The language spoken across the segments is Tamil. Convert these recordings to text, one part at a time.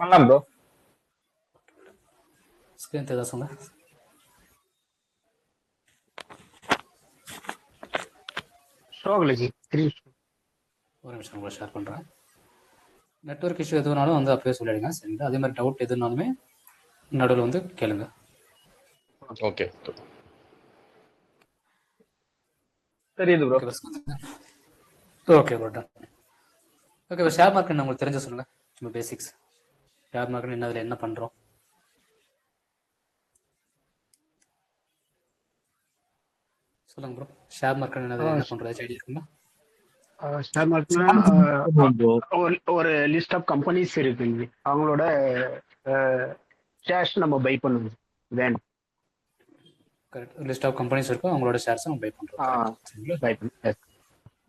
பண்ணலாம் ப்ரோ. ஸ்கிரீன் தெரியுதா சொல்லுங்க. ஒரு நிமிஷம் உங்களை ஷேர் பண்ணுறேன். நெட்வொர்க் இஷ்யூ எதுனாலும் வந்து அப்பவே சொல்லிடுங்க சரிங்களா. அதே மாதிரி டவுட் எதுனாலுமே நடுவில் வந்து கேளுங்க. ஓகே தெரியுது bro. Okay bro done. Okay share market உங்களுக்கு தெரிஞ்ச சொல்லுங்க. சும்மா பேசிக்ஸ் ஷேர் மார்க்கெட் என்ன, அதில் என்ன பண்ணுறோம். சொல்லுங்க ப்ரோ. ஷேர் மார்க்கெட் என்ன பண்ணுறது ஐடியா இருக்குங்களா? ஷேர் மார்க்கெட்னா ஒரு லிஸ்ட் ஆஃப் கம்பெனிஸ் இருக்குங்க. அவங்களோட ஷேர்ஸ் நம்ம பை பண்ணுவோம். வேணும் கரெக்ட். லிஸ்ட் ஆஃப் கம்பெனிஸ் இருக்கும், அவங்களோட ஷேர்ஸை நம்ம பை பண்ணுறோம். பை பண்ணுவோம்.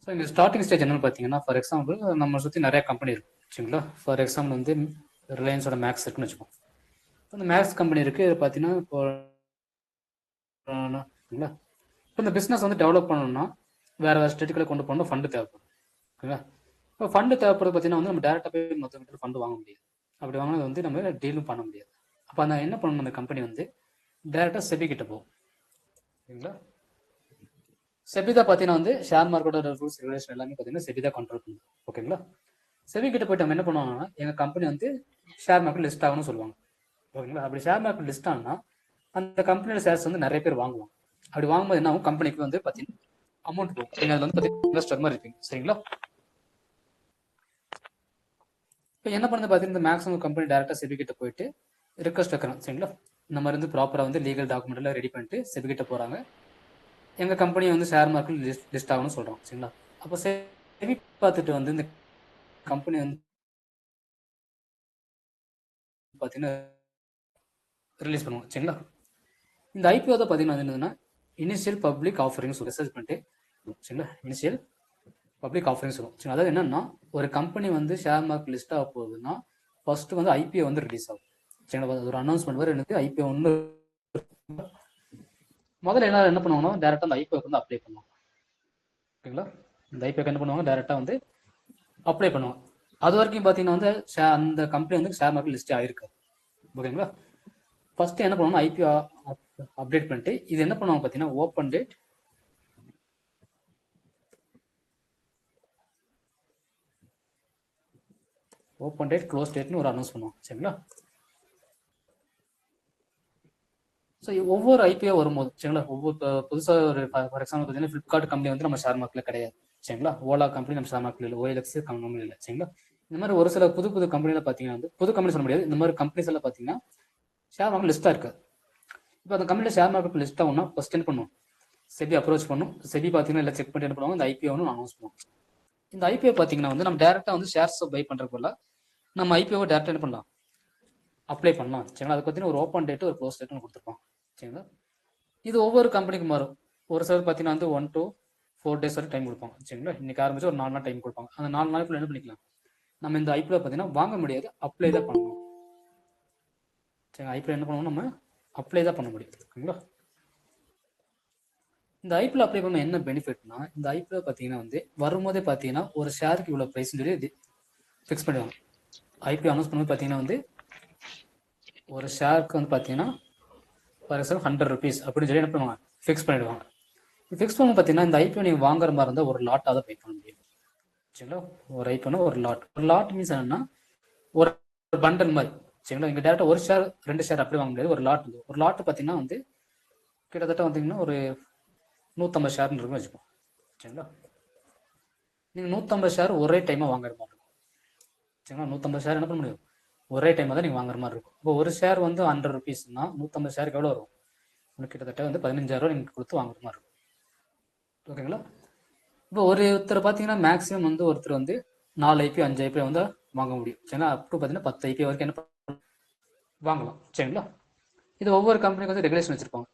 ஸோ இங்கே ஸ்டார்டிங் ஸ்டேஜ் என்னன்னு பார்த்தீங்கன்னா, ஃபார் எக்ஸாம்பிள் நம்ம சுற்றி நிறைய கம்பெனி இருக்கும் சரிங்களா. ஃபார் எக்ஸாம்பிள் வந்து ரிலையன்ஸோட மேக்ஸ் இருக்குன்னு வச்சுப்போம். அந்த மேக்ஸ் கம்பெனி இருக்குது. இது பார்த்தீங்கன்னா இப்போ இந்த பிஸ்னஸ் வந்து டெவலப் பண்ணணும்னா வேறு ஸ்டேட்டுகளை கொண்டு போகணும், ஃபண்டு தேவைப்படும் ஓகேங்களா. இப்போ ஃபண்டு தேவைப்படுறது பார்த்தீங்கன்னா வந்து நம்ம டேரெக்டாக போய் மொத்தம் ஃபண்டு வாங்க முடியாது. அப்படி வாங்கினது வந்து நம்ம டீலும் பண்ண முடியாது. அப்போ அந்த என்ன பண்ணணும், அந்த கம்பெனி வந்து டேரெக்டாக செபி கிட்ட போகும் ஓகேங்களா. செபி தான் பார்த்தீங்கன்னா வந்து ஷேர் மார்க்கெட்டோட ரூல்ஸ் ரெகுலேஷன் எல்லாமே பார்த்தீங்கன்னா செபி தான் கண்ட்ரோல் பண்ணுது ஓகேங்களா. செபி கிட்ட போயிட்டு நம்ம என்ன பண்ணுவாங்கன்னா, எங்கள் கம்பெனி வந்து ஷேர் மார்க்கெட் லிஸ்ட் ஆகணும்னு சொல்லுவாங்க ஓகேங்களா. அப்படி ஷேர் மார்க்கெட் லிஸ்ட் ஆனால் அந்த கம்பெனியோட ஷேர்ஸ் வந்து நிறைய பேர் வாங்குவாங்க. அப்படி வாங்கும்போது என்ன ஆகும், கம்பெனிக்கு வந்து பார்த்தீங்கன்னா அமௌண்ட் போகும். நீங்கள் அதில் வந்து பார்த்தீங்கன்னா இன்வெஸ்டர் மாதிரி இருப்பீங்க சரிங்களா. இப்போ என்ன பண்ணுறது பார்த்தீங்கன்னா, இந்த மேக்ஸிமம் கம்பெனி டேரெக்டாக செபி கிட்ட போயிட்டு ரிக்வஸ்ட் வைக்கிறோம் சரிங்களா. இந்த மாதிரி வந்து ப்ராப்பராக வந்து லீகல் டாக்குமெண்ட் எல்லாம் ரெடி பண்ணிட்டு செபி கிட்ட போகிறாங்க. எங்கள் கம்பெனி வந்து ஷேர் மார்க்கெட் லிஸ்ட் ஆகணும்னு சொல்கிறோம் சரிங்களா. அப்போ செபி பார்த்துட்டு வந்து இந்த கம்பெனி வந்து பார்த்தீங்கன்னா ரிலீஸ் பண்ணுவோம் சரிங்களா. இந்த ஐபிஓ தான் பார்த்தீங்கன்னா என்னதுன்னா இனிஷியல் பப்ளிக் ஆஃபரிங்ஸ் ரிசர்ச் பண்ணிட்டு சரிங்களா. இனிஷியல் பப்ளிக் ஆஃபரிங்ஸ் வரும் சரி. அதாவது என்னன்னா, ஒரு கம்பெனி வந்து ஷேர் மார்க்கெட் லிஸ்ட் ஆக போகுதுன்னா ஃபர்ஸ்ட் வந்து ஐபிஓ வந்து ரிலீஸ் ஆகும் சரிங்களா. ஒரு அனௌன்ஸ்மெண்ட் வரை எனக்கு ஐபிஓ ஒன்று முதல்ல என்ன பண்ணுவாங்கன்னா, டேரெக்டாக அந்த ஐபிஓக்கு வந்து அப்ளை பண்ணுவாங்க ஓகேங்களா. இந்த ஐபிஓக்கு என்ன பண்ணுவாங்க, டேரெக்டாக வந்து அப்ளை பண்ணுவாங்க. அது வரைக்கும் பார்த்தீங்கன்னா வந்து அந்த கம்பெனி வந்து ஷேர் மார்க்கெட் லிஸ்ட் ஆகிருக்கு ஓகேங்களா. ஃபர்ஸ்ட் என்ன பண்ணுவாங்கன்னா, ஐபிஓ அப்டேட் பண்ணிட்டு இது என்ன பண்ணுவாங்க பார்த்தீங்கன்னா, ஓப்பன் டேட் க்ளோஸ் டேட்னு ஒரு அனௌன்ஸ் பண்ணுவோம் சரிங்களா. ஸோ ஒவ்வொரு ஐபிஓ வரும்போது சரிங்களா, ஒவ்வொரு புதுசாக ஒரு ஃபார் எக்ஸாம்பிள் பார்த்தீங்கன்னா ஃப்ளிப்கார்ட் கம்பெனி வந்து நம்ம ஷேர் மார்க்கெட்டில் கிடையாது சரிங்களா. ஓலா கம்பெனி நம்ம ஷேர் மார்க்கெட் இல்லை, OLX கம்பெனி இல்லை சரிங்களா. இந்த மாதிரி ஒரு சில புது கம்பெனியில் பார்த்தீங்கன்னா வந்து புது கம்பெனி சொல்ல முடியாது, இந்த மாதிரி கம்பெனிஸ் எல்லாம் பார்த்தீங்கன்னா ஷேர் மார்க்கெட் லிஸ்ட்டாக இருக்காது. இப்போ அந்த கம்பெனியில் ஷேர் மார்க்கெட் லிஸ்ட் ஆகும்னா ஃபர்ஸ்ட் என்ன பண்ணுவோம், செபி அப்ரோச் பண்ணும். செபி பார்த்தீங்கன்னா எல்லாம் செக் பண்ணி என்ன பண்ணுவாங்க, இந்த ஐபிஓ அனௌன்ஸ் பண்ணுவோம். இந்த ஐபிஓ பார்த்தீங்கன்னா வந்து நம்ம டேரெக்டாக வந்து ஷேர்ஸ் பை பண்ணுறதுக்குள்ள நம்ம ஐபிஓ டேரெக்டாக என்ன பண்ணலாம், அப்ளை பண்ணலாம் சரிங்களா. அதுக்கு பார்த்தீங்கன்னா ஒரு ஓப்பன் டேட் ஒரு க்ளோஸ் டேட்னு கொடுத்துருப்போம் சரிங்களா. இது ஒவ்வொரு கம்பெனிக்கு மாறும். ஒரு சிலர் பார்த்தீங்கன்னா வந்து 1 to 4 days வரை டைம் கொடுப்பாங்க சரிங்களா. இன்னைக்கு ஆரம்பிச்சு ஒரு 4 நாள் டைம் கொடுப்பாங்க. அந்த 4 நாளுக்குள்ள என்ன பண்ணிக்கலாம், நம்ம இந்த ஐபிஓ பார்த்தீங்கன்னா வாங்க முடியாது, அப்ளை தான் பண்ணணும் சரிங்களா. ஐபிஓ என்ன பண்ணுவோம், நம்ம அப்ளை தான் பண்ண முடியும் ஓகேங்களா. இந்த ஐபிஓ அப்ளை பண்ண என்ன பெனிஃபிட்னா, இந்த ஐபிஓ பார்த்தீங்கன்னா வந்து வரும்போதே பார்த்தீங்கன்னா ஒரு ஷேருக்கு இவ்வளோ ப்ரைஸ்னு சொல்லி ஃபிக்ஸ் பண்ணுவாங்க. ஐபிஓ அனௌன்ஸ் பண்ணும்போது பார்த்தீங்கன்னா வந்து ஒரு ஷேருக்கு வந்து பார்த்தீங்கன்னா ஃபார் எக்ஸாம்பிள் 100 rupees அப்படின்னு சொல்லி என்ன பண்ணுவாங்க, ஃபிக்ஸ் பண்ணிடுவாங்க. ஃபிக்ஸ் பண்ண பார்த்தீங்கன்னா இந்த ஐபிஓ நீங்கள் வாங்குற மாதிரி இருந்தால் ஒரு லாட்டாக தான் பே பண்ண முடியும் சரிங்களா. ஒரு ஐபிஓனா ஒரு லாட் மீன்ஸ் என்னன்னா ஒரு பண்டல் மாதிரி சரிங்களா. இங்கே டேரெக்டாக ஒரு ஷேர் 2 ஷேர் அப்படி வாங்க முடியாது. ஒரு லாட் பார்த்தீங்கன்னா வந்து கிட்டத்தட்ட வந்தீங்கன்னா ஒரு 150 ஷேர்னு இருக்குன்னு வச்சுப்போம் சரிங்களா. நீங்கள் 150 ஷேர் ஒரே டைமாக வாங்குற மாதிரி இருக்கும் சரிங்களா. 150 ஷேர் என்ன பண்ண முடியும், ஒரே டைமாக தான் நீங்கள் வாங்குற மாதிரி இருக்கும். இப்போ ஒரு ஷேர் வந்து 100 rupeesனா 150 ஷேருக்கு எவ்வளோ வரும், உங்களுக்கு கிட்டத்தட்ட வந்து 15,000 நீங்கள் கொடுத்து வாங்குற மாதிரி இருக்கும் ஓகேங்களா. இப்போ ஒருத்தர் பார்த்தீங்கன்னா மேக்ஸிமம் வந்து ஒருத்தர் வந்து 4 ஐபிஓ 5 ஐபிஓ வந்து வாங்க முடியும் சரிங்களா. அப் டு பார்த்தீங்கன்னா 10 ஐபிஓ வரைக்கும் என்ன வாங்கலாம் சரிங்களா. இது ஒவ்வொரு கம்பெனிக்கு வந்து ரெகுலேஷன் வச்சிருப்பாங்க.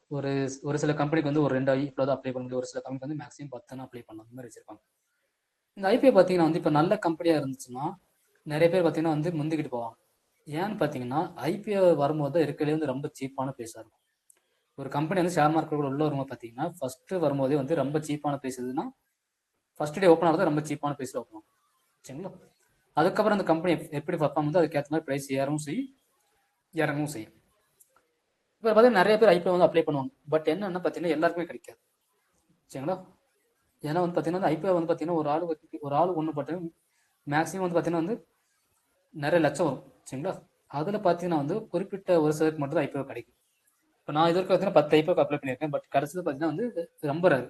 ஒரு சில கம்பெனிக்கு வந்து ஒரு 2 ஐபிஓ தான் அப்ளை பண்ண முடியும், ஒரு சில கம்பெனிக்கு வந்து மேக்ஸிமம் 10 அப்ளை பண்ணலாம், அந்த மாதிரி வச்சிருப்பாங்க. இந்த ஐபிஓ பார்த்தீங்கன்னா வந்து இப்போ நல்ல கம்பெனியாக இருந்துச்சுன்னா நிறைய பேர் பார்த்தீங்கன்னா வந்து முந்திக்கிட்டு போவாங்க. ஏன்னு பார்த்தீங்கன்னா ஐபிஓ வரும்போது இருக்கிறதுலே வந்து ரொம்ப சீப்பான ப்ரைஸாக இருக்கும். ஒரு கம்பெனி வந்து ஷேர் மார்க்கெட் உள்ள வரும்போது பார்த்தீங்கன்னா ஃபர்ஸ்ட் வரும்போதே வந்து ரொம்ப சீப்பான ப்ரைஸ் எதுனா ஃபர்ஸ்ட் டே ஓப்பன் ஆகிறது ரொம்ப சீப்பான ப்ரைஸில் ஓப்பன் ஆகும் சரிங்களா. அதுக்கப்புறம் அந்த கம்பெனி எப்படி பர்ஃபார்ம் வந்து அதுக்கேற்ற மாதிரி ப்ரைஸ் ஏறவும் செய்யும், இறங்கவும் செய்யும். இப்போ பார்த்தீங்கன்னா நிறைய பேர் ஐபிஓ வந்து அப்ளை பண்ணுவாங்க. பட் என்னன்னா பார்த்தீங்கன்னா எல்லாருக்குமே கிடைக்காது, சரிங்களா. ஏன்னா வந்து பார்த்தீங்கன்னா ஐபிஓ வந்து பார்த்தீங்கன்னா ஒரு ஆள் ஒன்று பார்த்தீங்கன்னா மேக்ஸிமம் வந்து பார்த்தீங்கன்னா வந்து நிறைய லட்சம் வரும், சரிங்களா. அதில் பார்த்தீங்கன்னா வந்து குறிப்பிட்ட ஒரு சிலருக்கு மட்டும் தான் ஐபிஓ கிடைக்கும். இப்போ நான் இது வரைக்கும் பார்த்தீங்கன்னா 10 ஐபிஓ அப்ளை பண்ணியிருக்கேன். பட் கடைசியில் பார்த்தீங்கன்னா வந்து ரொம்ப ரேர்,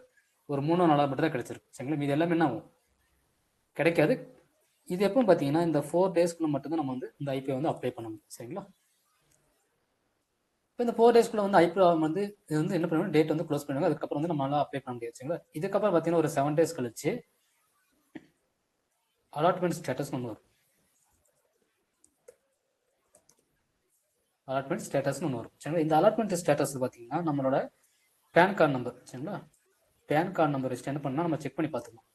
ஒரு 3-4 மட்டும் தான் கிடைச்சிருக்கு, சரிங்களா. மீது எல்லாமே என்ன ஆகும், கிடைக்காது. இது எப்போ பார்த்தீங்கன்னா இந்த 4 டேஸ்க்குள்ள மட்டும்தான் நம்ம வந்து இந்த ஐபிஓ வந்து அப்ளை பண்ணணும், சரிங்களா. இப்போ இந்த 4 டேஸ்க்குள்ள வந்து ஐபிஓ வந்து இது வந்து என்ன பண்ணுவாங்க, டேட் வந்து க்ளோஸ் பண்ணுவாங்க. அதுக்கப்புறம் வந்து நம்மளால அப்ளை பண்ண முடியாது, சரிங்களா. இதுக்கப்புறம் பார்த்தீங்கன்னா ஒரு 7 டேஸ் கழிச்சு அலாட்மெண்ட் ஸ்டேட்டஸ் ஒன்று வரும். அலாட்மெண்ட் ஸ்டேட்டஸ்னு ஒன்று வரும், சரிங்களா. இந்த அலாட்மெண்ட் ஸ்டேட்டஸ் பார்த்தீங்கன்னா நம்மளோட பேன் கார்டு நம்பர், சரிங்களா. பேன் கார்டு நம்பர் வச்சுட்டு என்ன பண்ணால் நம்ம செக் பண்ணி பார்த்துக்கலாம்.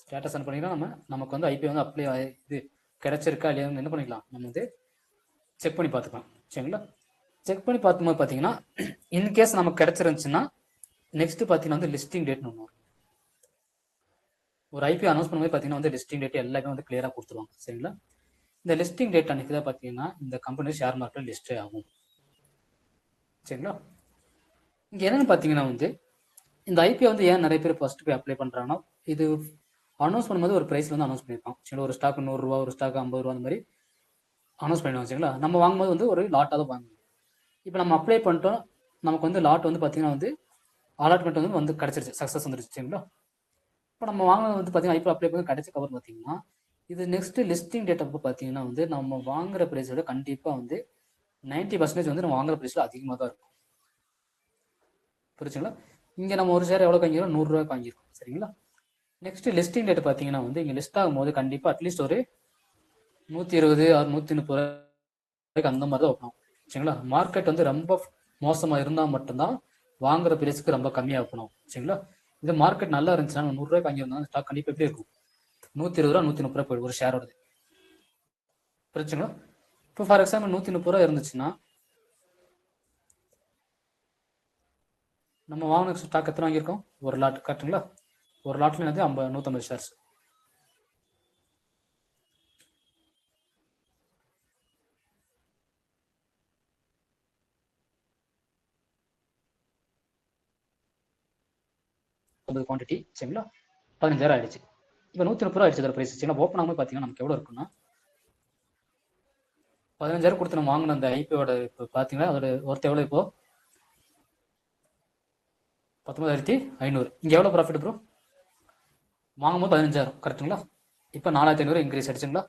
ஸ்டேட்டஸ் என்ன பண்ணிக்கலாம், நமக்கு வந்து ஐபிஓ வந்து அப்ளை இது கிடைச்சிருக்கா இல்லையா என்ன பண்ணிக்கலாம், நம்ம வந்து செக் பண்ணி பார்த்துக்கலாம், சரிங்களா. செக் பண்ணி பார்க்கும்போது பார்த்தீங்கன்னா இன்கேஸ் நமக்கு கிடைச்சிருந்துச்சுன்னா நெக்ஸ்ட் பார்த்தீங்கன்னா வந்து லிஸ்டிங் டேட்னு ஒன்று வரும். ஒரு ஐபிஓ அனௌன்ஸ் பண்ணும்போது பார்த்தீங்கன்னா வந்து லிஸ்டிங் டேட் எல்லாமே வந்து கிளியராக கொடுத்துருவாங்க, சரிங்களா. இந்த லிஸ்டிங் டேட் அன்னைக்கு தான் பார்த்தீங்கன்னா இந்த கம்பெனி ஷேர் மார்க்கெட் லிஸ்டே ஆகும், சரிங்களா. இங்கே என்னென்னு பார்த்தீங்கன்னா வந்து இந்த ஐபிஓ வந்து ஏன் நிறைய பேர் ஃபர்ஸ்ட் போய் அப்ளை பண்ணுறாங்கன்னா, இது அனௌன்ஸ் பண்ணும்போது ஒரு ப்ரைஸ் வந்து அனௌன்ஸ் பண்ணியிருப்பாங்க, சரிங்களா. ஒரு ஸ்டாக் 100 ரூபா, ஒரு ஸ்டாக் 50 ரூபா, அந்த மாதிரி அனௌன்ஸ் பண்ணிடுவாங்க, சரிங்களா. நம்ம வாங்கும்போது வந்து ஒரு லாட்டாக தான் வாங்குவோம். இப்போ நம்ம அப்ளை பண்ணிட்டோம், நமக்கு வந்து லாட் வந்து பார்த்தீங்கன்னா வந்து அலாட்மெண்ட் வந்து கிடச்சிருச்சு, சக்ஸஸ் வந்துருச்சு, சரிங்களா. இப்போ நம்ம வாங்கினது வந்து பார்த்தீங்கன்னா ஐபிஓ அப்ளை பண்ணி கிடைச்சக்கப்புறம் பார்த்தீங்கன்னா இது நெக்ஸ்ட் லிஸ்டிங் டேட் அப்போ பார்த்தீங்கன்னா வந்து நம்ம வாங்குற ப்ரைஸோட கண்டிப்பாக வந்து 90% வந்து நம்ம வாங்குற ப்ரைஸில் அதிகமாக தான் இருக்கும், புரிச்சுங்களா. இங்கே நம்ம ஒரு ஷேர் எவ்வளோ வாங்கிக்கிறோம், 100 ரூபாய்க்கு வாங்கியிருக்கோம், சரிங்களா. நெக்ஸ்ட் லிஸ்டிங் டேட் பார்த்தீங்கன்னா வந்து இங்கே லிஸ்ட் ஆகும்போது கண்டிப்பாக அட்லீஸ்ட் ஒரு 120 or 130 ரூபாய்க்கு அந்த மாதிரி தான் வைக்கணும், சரிங்களா. மார்க்கெட் வந்து ரொம்ப மோசமாக இருந்தால் மட்டும்தான் வாங்குற பிரைஸுக்கு ரொம்ப கம்மியாக வைக்கணும், சரிங்களா. இது மார்க்கெட் நல்லா இருந்துச்சுன்னா 100 ரூபாய்க்கு வாங்கியிருந்தா ஸ்டாக் கண்டிப்பாக எப்படி இருக்கும், 120 ரூபா 130 ரூபா போயிடும் ஒரு ஷேரோடது, புரிச்சுங்களா. இப்போ ஃபார் எக்ஸாம்பிள் 130 ரூபா இருந்துச்சுன்னா நம்ம வாங்கின ஸ்டாக் எத்தனை வாங்கியிருக்கோம், ஒரு லாட், கரெக்டுங்களா. ஒரு லாட்ல என்னது 150 ஷேர்ஸ். குவான்டிட்டி, சரிங்களா. 15,000 ஆயிடுச்சு. இப்போ 130 ரூபா ஆயிடுச்சு அதோட பிரைஸ், சரிங்களா. ஓப்பன் ஆகும்போது பார்த்தீங்கன்னா நமக்கு எவ்வளோ இருக்குன்னா 15,000 கொடுத்து நம்ம வாங்கின அந்த ஐபிஓட இப்போ பார்த்தீங்கன்னா அதோட ஒர்த் எவ்வளோ, இப்போ 19,500. இங்கே எவ்வளோ ப்ராஃபிட் ப்ரோ, வாங்கும்போது 15,000, கரெக்டுங்களா. இப்போ 4,500 இன்க்ரீஸ் ஆயிடுச்சுங்களா.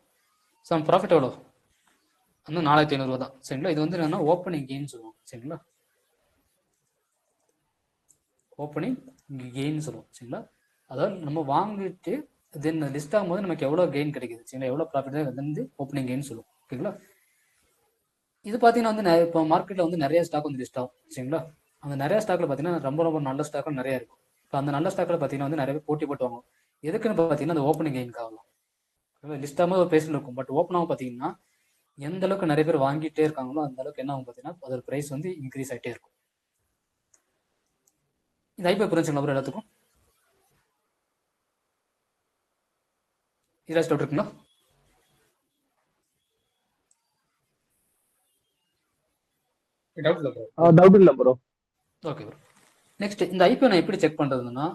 ஸோ நம்ம ப்ராஃபிட் எவ்வளோ, இன்னும் 4,500 தான், சரிங்களா. இது வந்து என்னன்னா ஓப்பனிங் கெயின் சொல்லுவோம், சரிங்களா. ஓப்பனிங் கெயின் சொல்லுவோம், சரிங்களா. அதாவது நம்ம வாங்கிட்டு தென் லிஸ்ட் ஆகும்போது நமக்கு எவ்வளோ கெயின் கிடைக்குது, சரிங்களா, எவ்வளோ ப்ராஃபிட் வந்து ஓப்பனிங் கெயின் சொல்லுவோம், ஓகேங்களா. இது பார்த்தீங்கன்னா வந்து இப்போ மார்க்கெட்டில் வந்து நிறைய ஸ்டாக் வந்து லிஸ்ட் ஆகும், சரிங்களா. அந்த நிறைய ஸ்டாக்ல பார்த்தீங்கன்னா ரொம்ப ரொம்ப நல்ல ஸ்டாக்கள் நிறைய இருக்கும். இப்போ அந்த நல்ல ஸ்டாக்ல பார்த்தீங்கன்னா வந்து நிறைய பேர் போட்டி போட்டுவாங்க. எதுக்குன்னு பார்த்தீங்கன்னா அந்த ஓப்பனிங் கெயின்க்கு ஆகலாம். லிஸ்ட் ஆகும்போது ஒரு ப்ரைஸில் இருக்கும், பட் ஓப்பன் ஆகும் பார்த்தீங்கன்னா எந்த அளவுக்கு நிறைய பேர் வாங்கிட்டே இருக்காங்களோ அந்த அளவுக்கு என்ன ஆகும் பார்த்தீங்கன்னா அதோட ப்ரைஸ் வந்து இன்க்ரீஸ் ஆகிட்டே இருக்கும். இந்த ஐபிஓ புரிஞ்சுங்களா அப்புறம் எல்லாத்துக்கும், இதில் டவுட் இருக்குங்களா? டவுட் இல்ல ப்ரோ. Okay bro. நெக்ஸ்ட் இந்த ஐபிஓ நான் எப்படி செக் பண்றதுன்னா,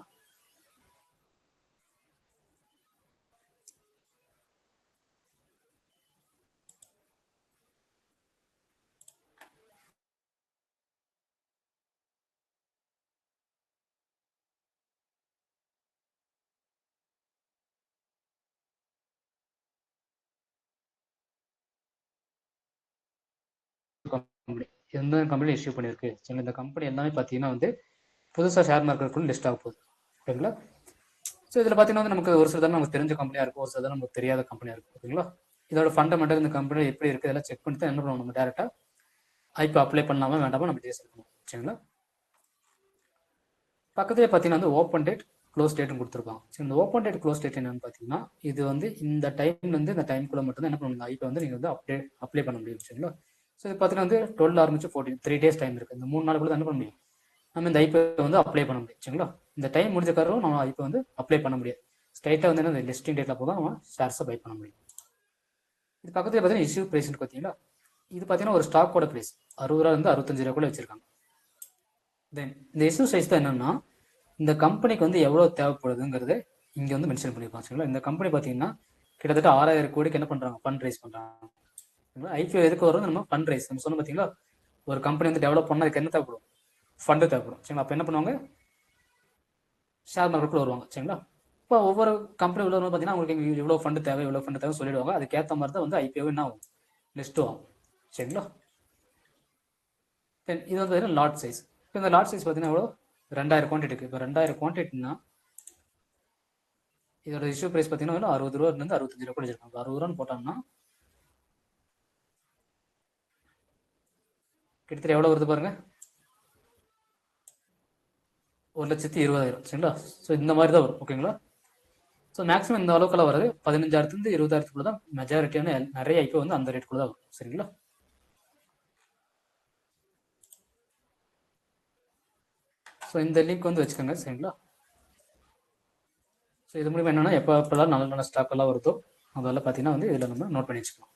எந்த கம்பெனி இஷ்யூ பண்ணியிருக்கு, சரி இந்த கம்பெனி எல்லாமே பார்த்தீங்கன்னா வந்து புதுசாக ஷேர் மார்க்கெட்டுக்குள்ள லிஸ்ட் ஆக போகுது, ஓகேங்களா. ஸோ இதில் பார்த்தீங்கன்னா வந்து நமக்கு ஒரு சில தான் நமக்கு தெரிஞ்ச கம்பெனியாக இருக்கும், ஒரு சில தான் நமக்கு தெரியாத கம்பெனியாக இருக்கும், ஓகேங்களா. இதோட ஃபண்டமெண்டல் இந்த கம்பெனி எப்படி இருக்குது இதெல்லாம் செக் பண்ணிட்டு என்ன பண்ணுவோம், நம்ம டேரெக்டாக ஐபிஓ அப்ளை பண்ணாமல் வேண்டாமா நம்ம டேஸ் இருக்கணும், சரிங்களா. பக்கத்துலேயே பார்த்தீங்கன்னா வந்து ஓப்பன் டேட் க்ளோஸ் டேட்னு கொடுத்துருப்பாங்க. சரி இந்த ஓப்பன் டேட் க்ளோஸ் டேட் என்னன்னு பார்த்தீங்கன்னா இது வந்து இந்த டைம்லேருந்து இந்த டைம்குள்ளே மட்டும்தான் என்ன பண்ணுங்க ஐபிஓ வந்து நீங்கள் வந்து அப்ளை பண்ண முடியும், சரிங்களா. ஸோ இது பார்த்தீங்கன்னா வந்து 12 ஆரம்பிச்சு 14 3 days டைம் இருக்குது. இந்த 3 நாளுக்குள்ள தான் என்ன பண்ண முடியும், நம்ம இந்த ஐபிஓ வந்து அப்ளை பண்ண முடியும், சரிங்களா. இந்த டைம் முடிஞ்ச காரணம் நம்ம ஐபிஓ வந்து அப்ளை பண்ண முடியாது. ஸ்ட்ரைட்டாக வந்து என்ன லிஸ்டிங் டேட்டில் போதும் நம்ம ஷேர்ஸை பை பண்ண முடியும். இது பக்கத்துல பார்த்தீங்கன்னா இஷ்யூ பிரைஸ் பார்த்தீங்களா, இது பார்த்தீங்கன்னா ஒரு ஸ்டாக்கோட பிரைஸ் 60 ரூபாயிலிருந்து 65 ரூபாய்க்குள்ள வச்சிருக்காங்க. தென் இந்த இஷ்யூ சைஸ் தான் என்னன்னா, இந்த கம்பெனிக்கு வந்து எவ்வளோ தேவைப்படுதுங்கிறது இங்கே வந்து மென்ஷன் பண்ணியிருப்பாங்க. சரிங்களா, இந்த கம்பெனி பார்த்தீங்கன்னா கிட்டத்தட்ட 6000 கோடிக்கு என்ன பண்ணுறாங்க, ஃபண்ட் ரைஸ் பண்ணுறாங்க. ஐபிஓ எதுக்கு வரும், நம்ம ஃபண்ட் ரைஸ் நம்ம சொன்ன பார்த்தீங்களா, ஒரு கம்பெனி வந்து டெவலப் பண்ணால் அதுக்கு என்ன தேவைப்படும், ஃபண்டு தேவைப்படும். சரிங்களா, அப்போ என்ன பண்ணுவாங்க, ஷேர் மார்க்கெட்டுக்குள்ள வருவாங்க. சரிங்களா, இப்போ ஒவ்வொரு கம்பெனி உள்ள பார்த்தீங்கன்னா உங்களுக்கு இவ்வளோ ஃபண்டு தேவை, இவ்வளோ ஃபண்டு தேவை சொல்லிடுவாங்க. அதுக்கேற்ற மாதிரி தான் வந்து ஐபிஓ என்ன ஆகும், லிஸ்ட் ஆகும். சரிங்களா, தென் இது வந்து பார்த்தீங்கன்னா லாட் சைஸ். இப்போ இந்த லாட் சைஸ் பார்த்தீங்கன்னா எவ்வளோ, 2000 குவான்டிட்டி இருக்குது. இப்போ 2000 குவான்டிட்டினா இதோட இஷ்யூ பிரைஸ் பார்த்தீங்கன்னா 60 ரூபாயிலிருந்து 65 ரூபா வச்சிருக்காங்க. 60 ரூபான்னு போட்டோம்னா கிட்டத்தட்ட எவ்வளோ வருது பாருங்க, 1,20,000. சரிங்களா, ஸோ இந்த மாதிரி தான் வரும். ஓகேங்களா, ஸோ மேக்ஸிமம் இந்த அளவுக்குலாம் வராது. 15,000 20,000 தான் மெஜாரிட்டியான நிறைய ஐபிஓ வந்து அந்த ரேட்டுக்குள்ள தான் வரும். சரிங்களா, ஸோ இந்த லிங்க் வந்து வச்சுக்கோங்க. சரிங்களா, ஸோ இது மூலிமா என்னன்னா எப்போல்லாம் நல்ல நல்ல ஸ்டாக் எல்லாம் வருதோ அதெல்லாம் பார்த்தீங்கன்னா வந்து இதில் நம்ம நோட் பண்ணி வச்சுக்கலாம்.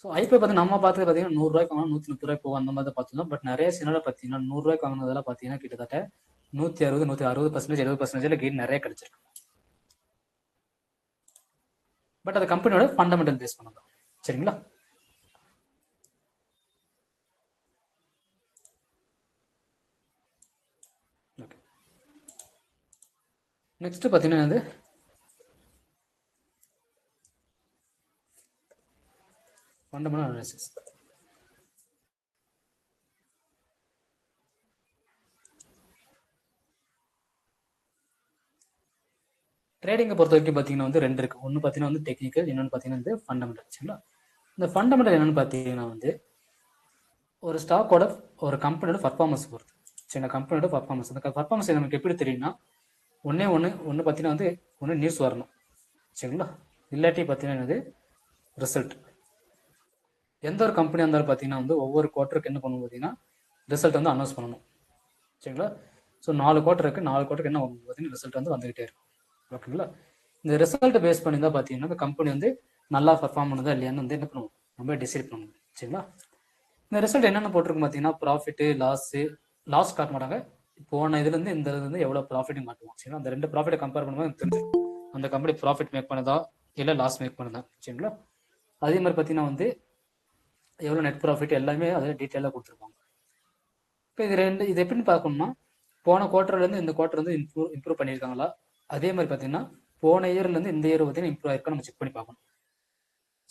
ஸோ ஐபிஓ பார்த்து நம்ம பார்த்து பார்த்தீங்கன்னா 100 ரூபாய்க்கு வாங்கணும், 130 ரூபாய்க்கு போகும், அந்த மாதிரி தான் பார்த்துருந்தோம். பட் நிறைய சின்ன பார்த்தீங்கன்னா 100 ரூபாய்க்கு வாங்கினதெல்லாம் பார்த்தீங்கன்னா கிட்டத்தட்ட 160 160% 70% கெயின் நிறைய கிடைச்சிருக்கு. பட் அது கம்பெனியோட ஃபண்டமெண்டல் பேஸ் பண்ணலாம். சரிங்களா, ஓகே. நெக்ஸ்ட் பார்த்தீங்கன்னா வந்து ஃபண்டமெண்டல் அனாலிசிஸ். ட்ரேடிங்கை பொறுத்த வரைக்கும் பார்த்தீங்கன்னா வந்து ரெண்டு இருக்குது. ஒன்று பார்த்தீங்கன்னா வந்து டெக்னிக்கல், இன்னொன்று பார்த்தீங்கன்னா வந்து ஃபண்டமெண்டல். சரிங்களா, இந்த ஃபண்டமெண்டல் என்னென்னு பார்த்தீங்கன்னா வந்து ஒரு ஸ்டாக்கோட ஒரு கம்பெனியோட பர்ஃபார்மன்ஸ் பொறுத்து. சரிங்களா, கம்பெனியோட பர்ஃபார்மன்ஸ், அந்த பர்ஃபார்மன்ஸ் நமக்கு எப்படி தெரியும்னா ஒன்று பார்த்தீங்கன்னா வந்து ஒன்று நியூஸ் வரணும். சரிங்களா, இல்லாட்டி பார்த்தீங்கன்னா என்னது ரிசல்ட். எந்த ஒரு கம்பெனியாக இருந்தாலும் பார்த்தீங்கன்னா வந்து ஒவ்வொரு குவார்ட்டருக்கு என்ன பண்ணணும் பார்த்தீங்கன்னா ரிசல்ட் வந்து அனௌன்ஸ் பண்ணணும். சரிங்களா, ஸோ 4 குவார்ட்டர் இருக்குது, 4 குவார்ட்டருக்கு என்ன பார்த்தீங்கன்னா ரிசல்ட் வந்து வந்துகிட்டே இருக்கும். ஓகேங்களா, இந்த ரிசல்ட்டை பேஸ் பண்ணி தான் பார்த்தீங்கன்னா இந்த கம்பெனி வந்து நல்லா பர்ஃபார்ம் பண்ணுதா இல்லையான்னு வந்து என்ன பண்ணுவோம், நம்ம டிசைட் பண்ணணும். சரிங்களா, இந்த ரிசல்ட் என்னென்ன போட்டிருக்கு பார்த்தீங்கன்னா ப்ராஃபிட்டு லாஸ் காட்ட மாட்டாங்க. போன இதுலேருந்து இந்த இதுலேருந்து எவ்வளோ ப்ராஃபிட்டும் காட்டுவோம். சரிங்களா, அந்த ரெண்டு ப்ராஃபிட்டை கம்பேர் பண்ணும்போது தெரிஞ்சிடும் அந்த கம்பெனி ப்ராஃபிட் மேக் பண்ணுதா இல்லை லாஸ் மேக் பண்ணுதா. சரிங்களா, அதே மாதிரி பார்த்தீங்கன்னா வந்து எவ்வளோ நெட் ப்ராஃபிட் எல்லாமே அதில் டீட்டெயிலாக கொடுத்துருப்பாங்க. இப்போ இது எப்படின்னு பார்க்கணும்னா போன குவார்ட்டர்லேருந்து இந்த குவார்ட்டர் வந்து இம்ப்ரூவ் பண்ணியிருக்காங்களா, அதே மாதிரி பார்த்தீங்கன்னா போன இயர்லேருந்து இந்த இயர் பார்த்தீங்கன்னா இம்ப்ரூவ் ஆயிருக்கா நம்ம செக் பண்ணி பார்க்கணும்.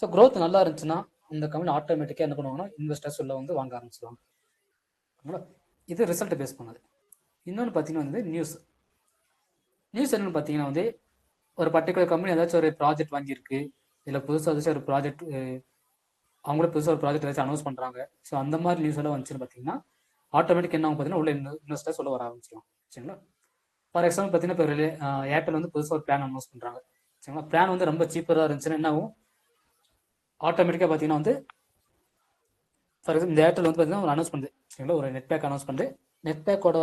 ஸோ க்ரோத் நல்லா இருந்துச்சுன்னா இந்த கம்பெனி ஆட்டோமேட்டிக்காக என்ன பண்ணுவாங்கன்னா இன்வெஸ்டர்ஸ் உள்ள வந்து வாங்க ஆரம்பிச்சிடுவாங்க. இது ரிசல்ட் பேஸ் பண்ணது. இன்னொன்று பார்த்தீங்கன்னா வந்து நியூஸ் என்னென்னு பார்த்தீங்கன்னா வந்து ஒரு பர்டிகுலர் கம்பெனி ஏதாச்சும் ஒரு ப்ராஜெக்ட் வாங்கியிருக்கு, இல்லை புதுசாக ஏதாச்சும் ஒரு ப்ராஜெக்ட் அவங்களே புதுசாக ஒரு ப்ராஜெக்ட் ஏதாச்சும் அனௌன்ஸ் பண்ணுறாங்க. ஸோ அந்த மாதிரி நியூஸ் எல்லாம் வந்துச்சுன்னு பார்த்தீங்கன்னா ஆட்டோமேட்டிக் என்ன ஆகும் பார்த்தீங்கன்னா உள்ள இன்வெஸ்டர்ஸ் சொல்ல வர ஆரம்பிச்சிடும். சரிங்களா, ஃபார் எக்ஸாம்பிள் பார்த்தீங்கன்னா இப்போ ஏர்டெல் வந்து புதுசாக ஒரு பிளான் அனௌன்ஸ் பண்ணுறாங்க. சரிங்களா, பிளான் வந்து ரொம்ப சீப்பராக இருந்துச்சுன்னா என்ன ஆகும், ஆட்டோமேட்டிக்காக பார்த்தீங்கன்னா வந்து ஃபார் எக்ஸாம்பிள் இந்த ஏர்டெல் வந்து பார்த்தீங்கன்னா ஒரு அனௌன்ஸ் பண்ணுது. சரிங்களா, ஒரு நெட் பேக் அனௌன்ஸ் பண்ணுது. நெட் பேக்கோட